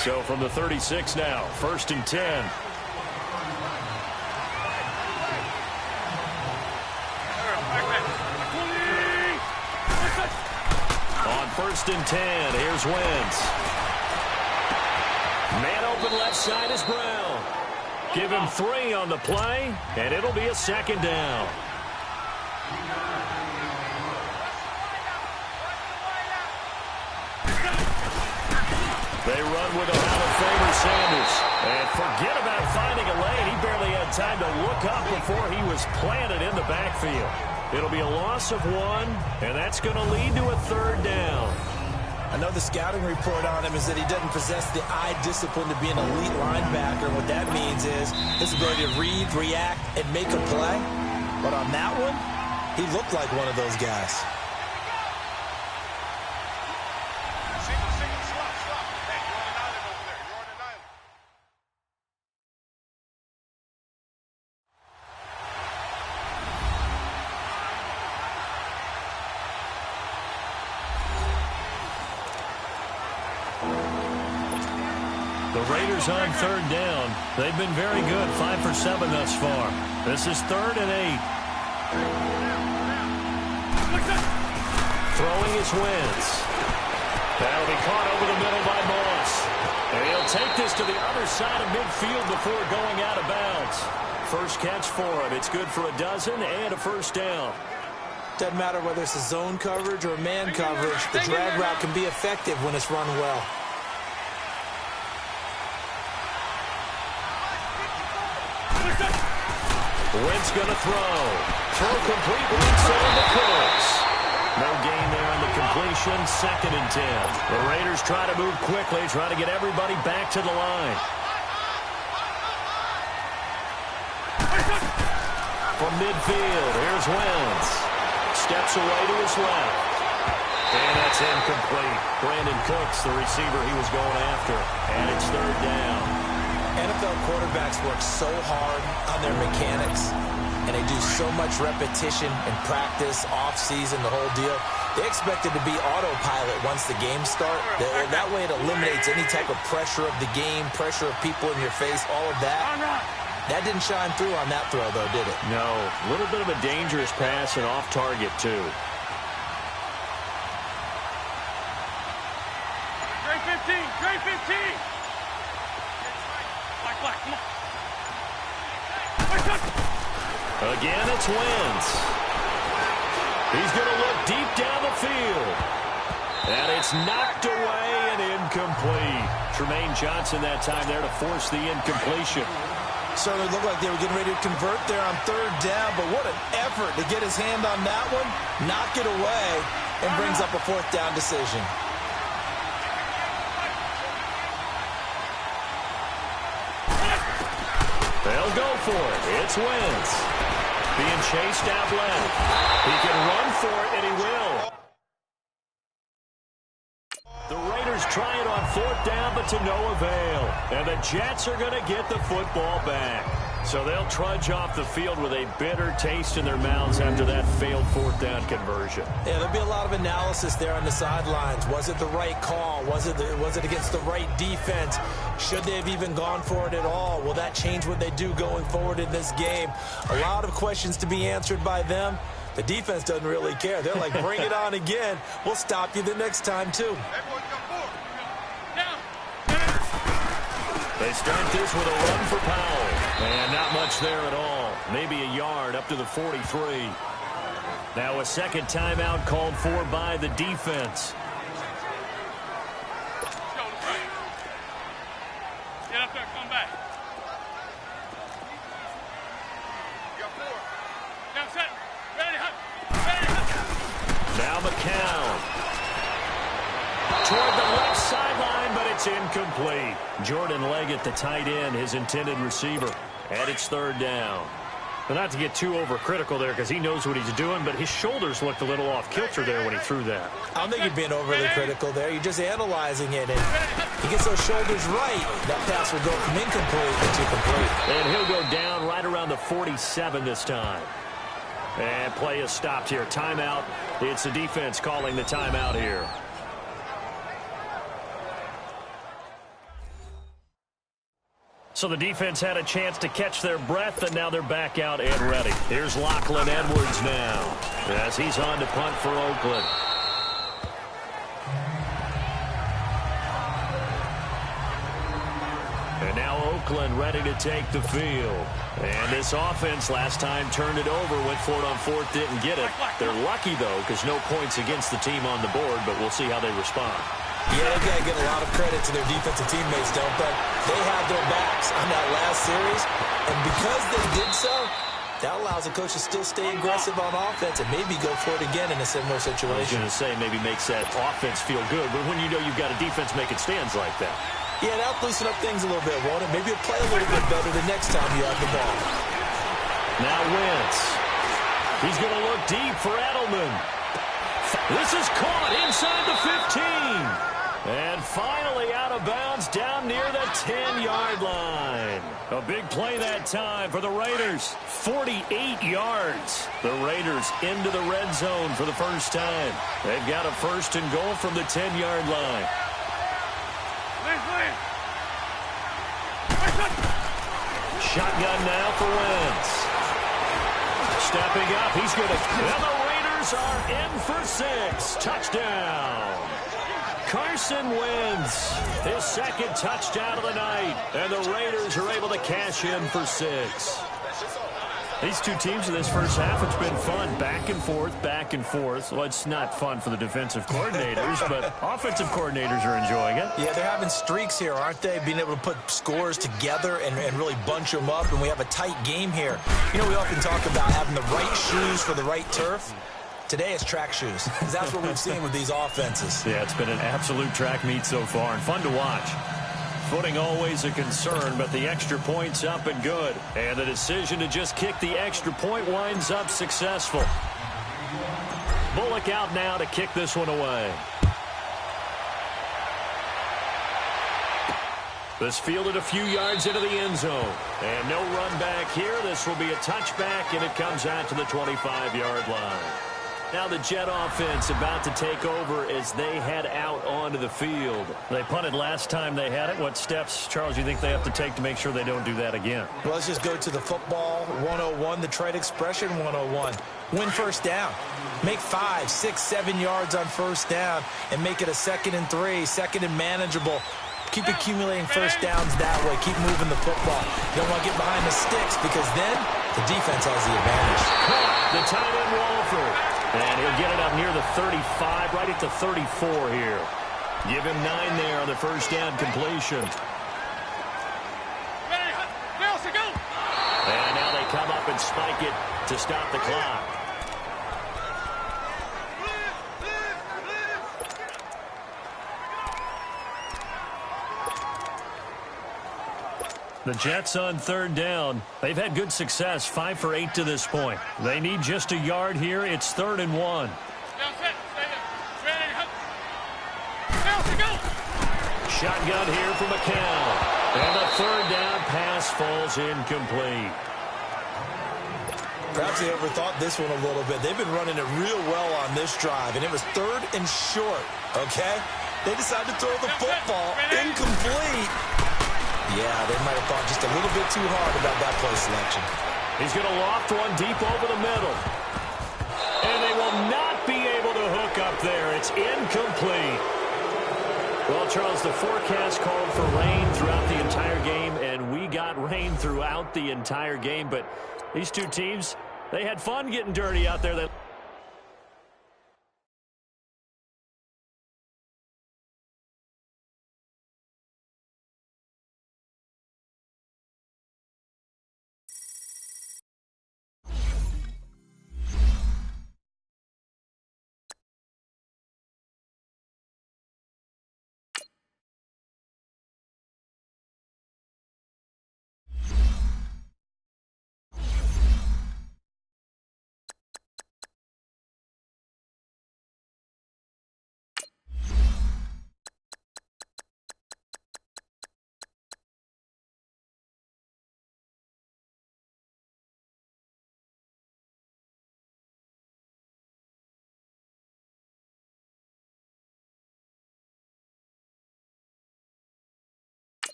So from the 36 now, 1st and 10. On 1st and 10, here's Wentz. Man open left side is Brown. Give him 3 on the play, and it'll be a 2nd down. They run with a Hall of Famer Sanders. And forget about finding a lane. He barely had time to look up before he was planted in the backfield. It'll be a loss of 1, and that's going to lead to a 3rd down. I know the scouting report on him is that he doesn't possess the eye discipline to be an elite linebacker. What that means is his ability to read, react, and make a play. But on that one, he looked like one of those guys. The Raiders on third down. They've been very good, 5 for 7 thus far. This is 3rd and 8. Throwing is Wentz. That'll be caught over the middle by Moss. And he'll take this to the other side of midfield before going out of bounds. First catch for him. It's good for a dozen and a first down. Doesn't matter whether it's a zone coverage or man coverage. The drag route can be effective when it's run well. Wentz going to throw. Throw complete. Wentz on the Cooks. No gain there on the completion. 2nd and 10. The Raiders try to move quickly, try to get everybody back to the line. From midfield, here's Wentz. Steps away to his left. And that's incomplete. Brandon Cooks, the receiver he was going after. And it's 3rd down. NFL quarterbacks work so hard on their mechanics, and they do so much repetition and practice, off-season, the whole deal. They expect it to be autopilot once the games start. That way it eliminates any type of pressure of the game, pressure of people in your face, all of that. That didn't shine through on that throw, though, did it? No. A little bit of a dangerous pass and off target, too. Trey 15! Trey 15! Black, come on. Again, it's Wentz. He's going to look deep down the field. And it's knocked away and incomplete. Tremaine Johnson that time there to force the incompletion. Certainly looked like they were getting ready to convert there on 3rd down, but what an effort to get his hand on that one, knock it away, and brings up a 4th down decision. They'll go for it. It's Wentz. Being chased out left. He can run for it, and he will. The Raiders try it on 4th down, but to no avail. And the Jets are going to get the football back. So they'll trudge off the field with a bitter taste in their mouths after that failed 4th down conversion. Yeah, there'll be a lot of analysis there on the sidelines. Was it the right call? Was it against the right defense? Should they have even gone for it at all? Will that change what they do going forward in this game? A lot of questions to be answered by them. The defense doesn't really care. They're like, bring it on again. We'll stop you the next time, too. They start this with a run for Powell. And not much there at all. Maybe a yard up to the 43. Now a second timeout called for by the defense. Get up there, come back. Now set. Ready, hut. Now McCown. Toward the left sideline, but it's incomplete. Jordan Leggett, the tight end, his intended receiver. And it's 3rd down. Well, not to get too overcritical there because he knows what he's doing, but his shoulders looked a little off kilter there when he threw that. I don't think you're being overly critical there. You're just analyzing it, and he gets those shoulders right. That pass will go from incomplete to complete. And he'll go down right around the 47 this time. And play is stopped here. Timeout. It's the defense calling the timeout here. So the defense had a chance to catch their breath, and now they're back out and ready. Here's Lachlan Edwards now as he's on to punt for Oakland. And now Oakland ready to take the field. And this offense last time turned it over, went for it on 4th, didn't get it. They're lucky, though, because no points against the team on the board, but we'll see how they respond. Yeah, they got to get a lot of credit to their defensive teammates, don't they? They had their backs on that last series, and because they did so, that allows the coach to still stay aggressive on offense and maybe go for it again in a similar situation. I was going to say maybe makes that offense feel good, but when you know you've got a defense making stands like that. Yeah, that'll loosen up things a little bit, won't it? Maybe you'll play a little bit better the next time you have the ball. Now Wentz. He's going to look deep for Edelman. This is caught inside the 15. And finally out of bounds down near the 10-yard line. A big play that time for the Raiders. 48 yards. The Raiders into the red zone for the first time. They've got a 1st and goal from the 10-yard line. Shotgun now for Wentz. Stepping up, he's going to... And the Raiders are in for 6. Touchdown. Carson Wentz, his second touchdown of the night. And the Raiders are able to cash in for 6. These two teams in this first half, it's been fun. Back and forth, back and forth. Well, it's not fun for the defensive coordinators, but offensive coordinators are enjoying it. Yeah, they're having streaks here, aren't they? Being able to put scores together and really bunch them up, and we have a tight game here. You know, we often talk about having the right shoes for the right turf. Today it's track shoes, because that's what we've seen with these offenses. Yeah, it's been an absolute track meet so far, and fun to watch. Footing always a concern, but the extra point's up and good. And the decision to just kick the extra point winds up successful. Bullock out now to kick this one away. This fielded a few yards into the end zone. And no run back here. This will be a touchback, and it comes out to the 25-yard line. Now the Jet offense about to take over as they head out onto the field. They punted last time they had it. What steps, Charles, you think they have to take to make sure they don't do that again? Well, let's just go to the football 101, the trade expression 101. Win first down. Make 5, 6, 7 yards on first down and make it a 2nd and 3, second and manageable. Keep accumulating first downs that way. Keep moving the football. You don't want to get behind the sticks because then the defense has the advantage. The tight end Walford. And he'll get it up near the 35, right at the 34 here. Give him 9 there on the first down completion. And now they come up and spike it to stop the clock. The Jets on third down. They've had good success, 5 for 8 to this point. They need just a yard here. It's 3rd and 1. Shotgun here for McCown. And the third down pass falls incomplete. Perhaps they overthought this one a little bit. They've been running it real well on this drive, and it was 3rd and short, okay? They decided to throw the football incomplete. Yeah, they might have thought just a little bit too hard about that play selection. He's going to loft one deep over the middle. And they will not be able to hook up there. It's incomplete. Well, Charles, the forecast called for rain throughout the entire game, and we got rain throughout the entire game. But these two teams, they had fun getting dirty out there.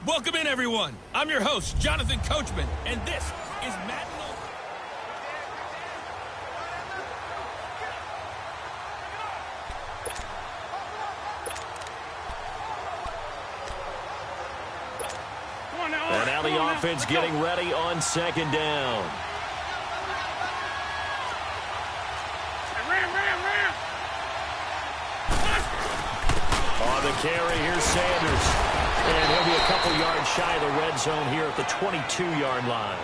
Welcome in, everyone. I'm your host, Jonathan Coachman, and this is Madden. And offense getting ready on second down. Ram. On the carry, here's Sanders. And he'll be a couple yards shy of the red zone here at the 22-yard line.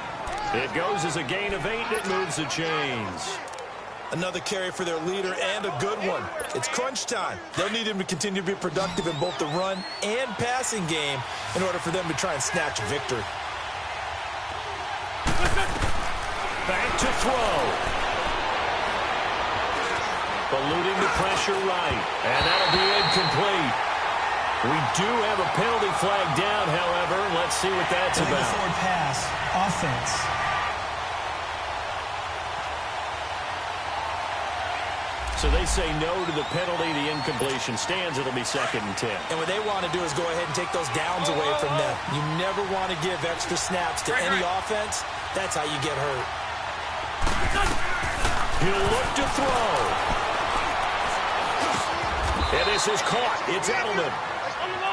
It goes as a gain of 8. It moves the chains. Another carry for their leader and a good one. It's crunch time. They'll need him to continue to be productive in both the run and passing game in order for them to try and snatch a victory. Back to throw. Eluding the pressure right. And that'll be incomplete. We do have a penalty flag down, however. Let's see what that's about. Forward pass. Offense. So they say no to the penalty. The incompletion stands. It'll be 2nd and 10. And what they want to do is go ahead and take those downs away from them. You never want to give extra snaps to any offense. That's how you get hurt. He'll look to throw. And this is caught. It's Edelman.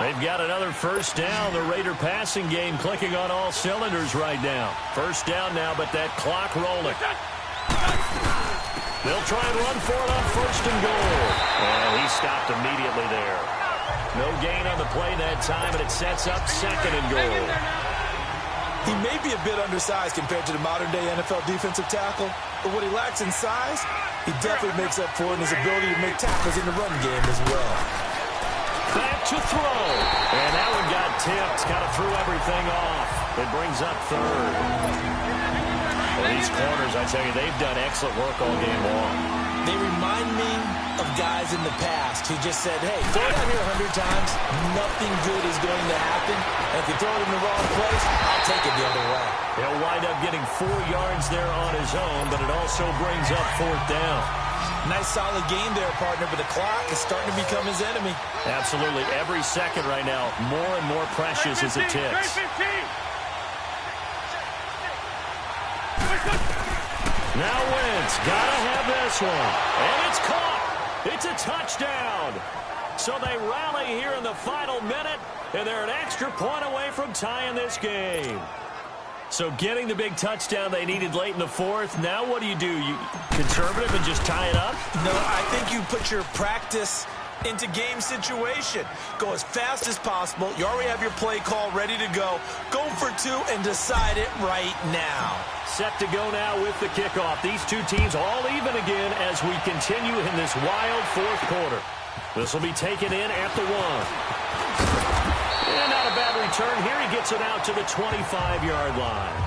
They've got another first down. The Raider passing game clicking on all cylinders right now. First down now, but that clock rolling. They'll try and run for it on 1st and goal. And he stopped immediately there. No gain on the play that time, and it sets up 2nd and goal. He may be a bit undersized compared to the modern-day NFL defensive tackle, but what he lacks in size, he definitely makes up for in his ability to make tackles in the run game as well. Back to throw. And that one got tipped. Kind of threw everything off. It brings up 3rd. Well, these corners, I tell you, they've done excellent work all game long. They remind me of guys in the past who just said, hey, throw it out here 100 times, nothing good is going to happen. And if you throw it in the wrong place, I'll take it the other way. He'll wind up getting 4 yards there on his own, but it also brings up 4th down. Nice solid game there, partner, but the clock is starting to become his enemy. Absolutely. Every second right now, more and more precious as it ticks. Now Wentz, gotta have this one. And it's caught. It's a touchdown. So they rally here in the final minute, and they're an extra point away from tying this game. So getting the big touchdown they needed late in the 4th. Now what do? You conservative and just tie it up? No, I think you put your practice into game situation. Go as fast as possible. You already have your play call ready to go. Go for 2 and decide it right now. Set to go now with the kickoff. These two teams all even again as we continue in this wild 4th quarter. This will be taken in at the 1. And not a bad return here. He gets it out to the 25-yard line.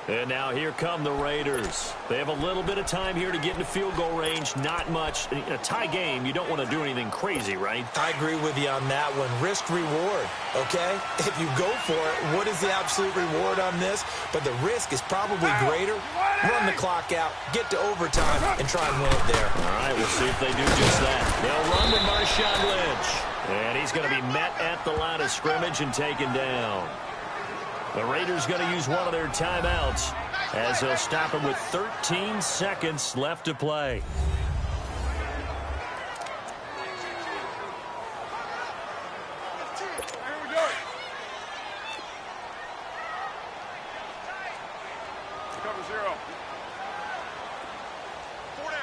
And now here come the Raiders. They have a little bit of time here to get into field goal range. Not much. In a tie game, you don't want to do anything crazy, right? I agree with you on that one. Risk reward, okay? If you go for it, what is the absolute reward on this? But the risk is probably greater. Run the clock out, get to overtime, and try and win it there. All right, we'll see if they do just that. They'll run to Marshawn Lynch. And he's going to be met at the line of scrimmage and taken down. The Raiders going to use one of their timeouts as they'll stop him with 13 seconds left to play.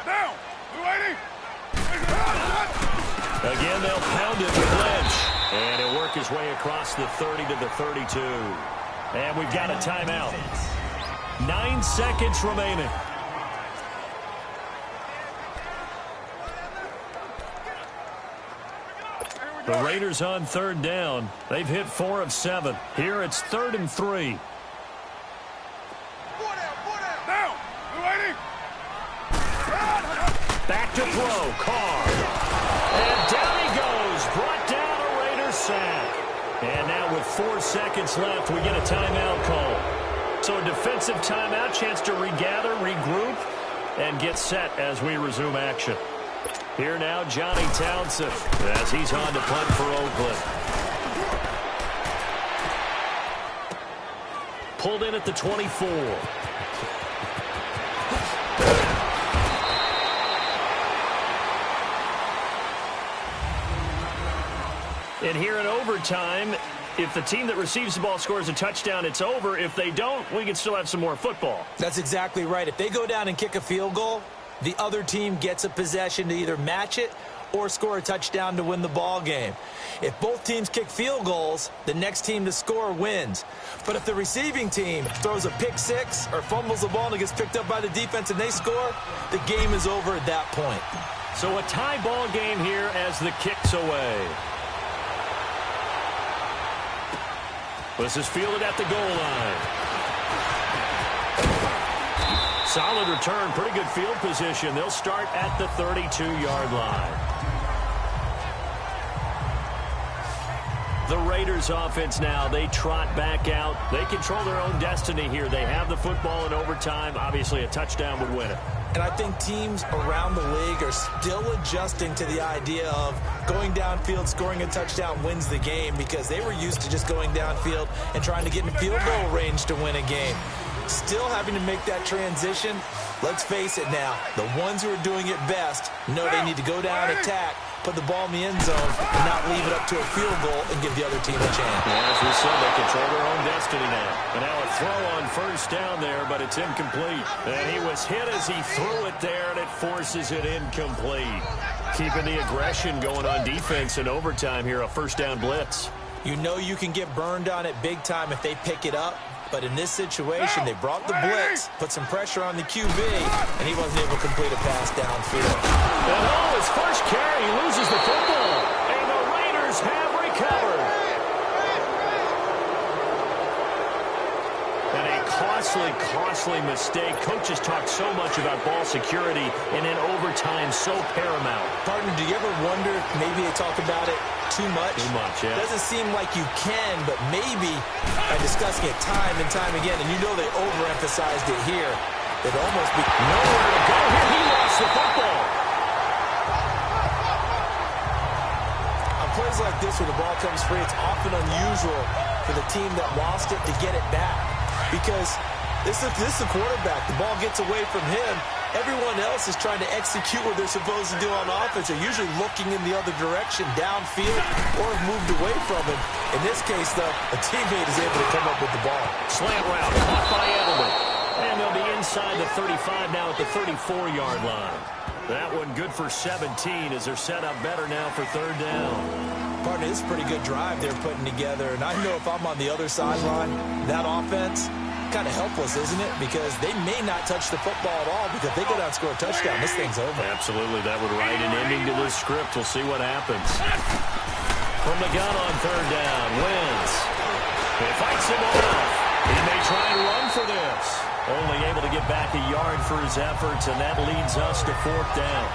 Down. We waiting. Again, they'll pound it with Lynch. And he'll work his way across the 30 to the 32. And we've got a timeout. 9 seconds remaining. The Raiders on third down. They've hit 4 of 7. Here it's 3rd and 3. Down. We waiting. Back to throw. Carr. And down he goes. Brought down a Raiders sack. And now with 4 seconds left, we get a timeout call. So a defensive timeout, chance to regather, regroup, and get set as we resume action. Here now, Johnny Townsend, as he's on to punt for Oakland. Pulled in at the 24. And here in overtime, if the team that receives the ball scores a touchdown, it's over. If they don't, we can still have some more football. That's exactly right. If they go down and kick a field goal, the other team gets a possession to either match it or score a touchdown to win the ball game. If both teams kick field goals, the next team to score wins. But if the receiving team throws a pick six or fumbles the ball and it gets picked up by the defense and they score, the game is over at that point. So a tie ball game here as the kick's away. This is fielded at the goal line. Solid return, pretty good field position. They'll start at the 32-yard line. The Raiders offense now, they trot back out. They control their own destiny here. They have the football in overtime. Obviously, a touchdown would win it. And I think teams around the league are still adjusting to the idea of going downfield, scoring a touchdown wins the game, because they were used to just going downfield and trying to get in field goal range to win a game. Still having to make that transition. Let's face it now, the ones who are doing it best know they need to go down, attack, put the ball in the end zone, and not leave it up to a field goal and give the other team a chance. Well, as we said, they control their own destiny now. And now a throw on first down there, but it's incomplete. And he was hit as he threw it there, and it forces it incomplete. Keeping the aggression going on defense in overtime here, a first down blitz. You know you can get burned on it big time if they pick it up. But in this situation, they brought the blitz, put some pressure on the QB, and he wasn't able to complete a pass downfield. And his first carry, he loses the football. And the Raiders have recovered. And a costly mistake. Coaches talk so much about ball security, and in overtime, so paramount. Partner, do you ever wonder if maybe they talk about it too much? Too much, yeah. Doesn't seem like you can, but maybe by discussing it time and time again, and you know they overemphasized it here, it'd almost be nowhere to go here. He lost the football. On plays like this where the ball comes free, it's often unusual for the team that lost it to get it back, because this is the quarterback. The ball gets away from him. Everyone else is trying to execute what they're supposed to do on offense. They're usually looking in the other direction, downfield, or have moved away from him. In this case, though, a teammate is able to come up with the ball. Slant route, caught by Edelman. And they'll be inside the 35 now at the 34-yard line. That one good for 17 as they're set up better now for third down. Partner, this is a pretty good drive they're putting together. And I know if I'm on the other sideline, that offense, kind of helpless, isn't it? Because they may not touch the football at all, because if they go down and score a touchdown, this thing's over. Absolutely. That would write an ending to this script. We'll see what happens. From the gun on third down, wins. He fights him off. He may try and run for this. Only able to get back a yard for his efforts, and that leads us to fourth down.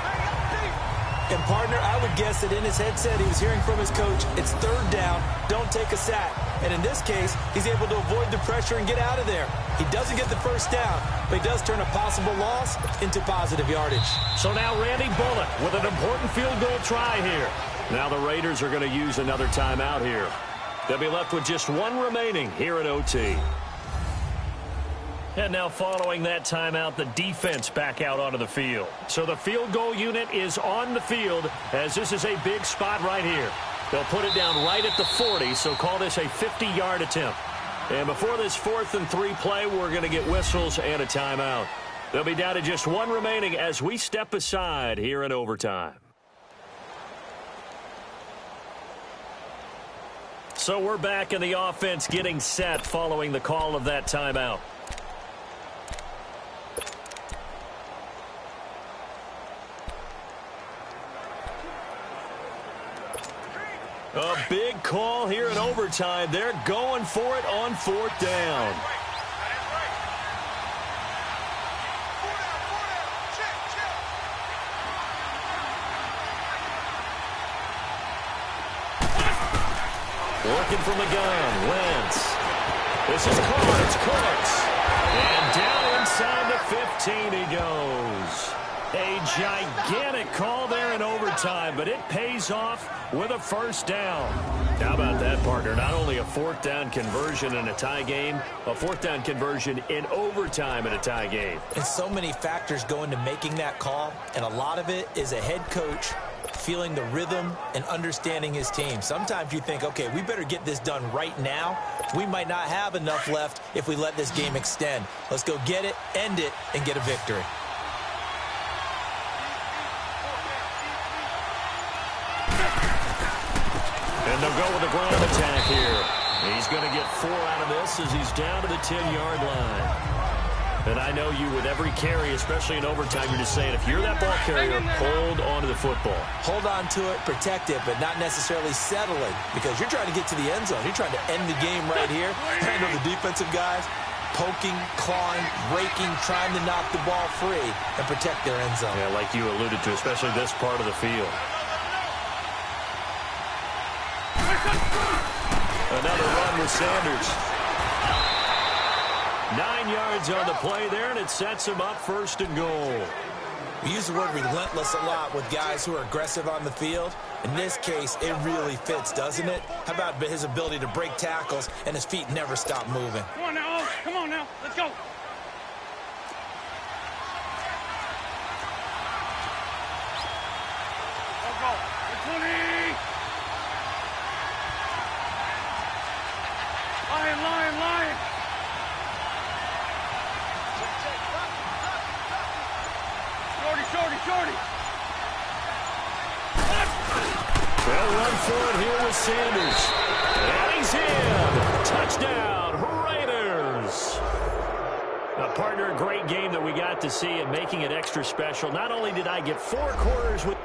And, partner, I would guess that in his headset he was hearing from his coach, it's third down, don't take a sack. And in this case, he's able to avoid the pressure and get out of there. He doesn't get the first down, but he does turn a possible loss into positive yardage. So now Randy Bullock with an important field goal try here. Now the Raiders are going to use another timeout here. They'll be left with just one remaining here at OT. And now following that timeout, the defense back out onto the field. So the field goal unit is on the field, as this is a big spot right here. They'll put it down right at the 40, so call this a 50-yard attempt. And before this 4th and 3 play, we're going to get whistles and a timeout. They'll be down to just one remaining as we step aside here in overtime. So we're back in the offense getting set following the call of that timeout. A big call here in overtime. They're going for it on 4th down. Working from the gun, Wentz. This is caught, it's Cooks. And down inside the 15 he goes. A gigantic call there in overtime, but it pays off with a 1st down. How about that, partner? Not only a 4th down conversion in a tie game, a 4th down conversion in overtime in a tie game. And so many factors go into making that call, and a lot of it is a head coach feeling the rhythm and understanding his team. Sometimes you think, okay, we better get this done right now. We might not have enough left if we let this game extend. Let's go get it, end it, and get a victory. And they'll go with a ground attack here. He's going to get 4 out of this as he's down to the 10-yard line. And I know you, with every carry, especially in overtime, you're just saying, if you're that ball carrier, hold on to the football. Hold on to it, protect it, but not necessarily settling, because you're trying to get to the end zone. You're trying to end the game right here. I know the defensive guys poking, clawing, raking, trying to knock the ball free and protect their end zone. Yeah, like you alluded to, especially this part of the field. Another run with Sanders. 9 yards on the play there, and it sets him up 1st and goal. We use the word relentless a lot with guys who are aggressive on the field. In this case, it really fits, doesn't it? How about his ability to break tackles and his feet never stop moving? Come on now, come on now, let's go. Go. 20. Lion. Shorty. They'll run for it here with Sanders. And he's in. Touchdown, Raiders. Now, partner, a great game that we got to see and making it extra special. Not only did I get 4 quarters with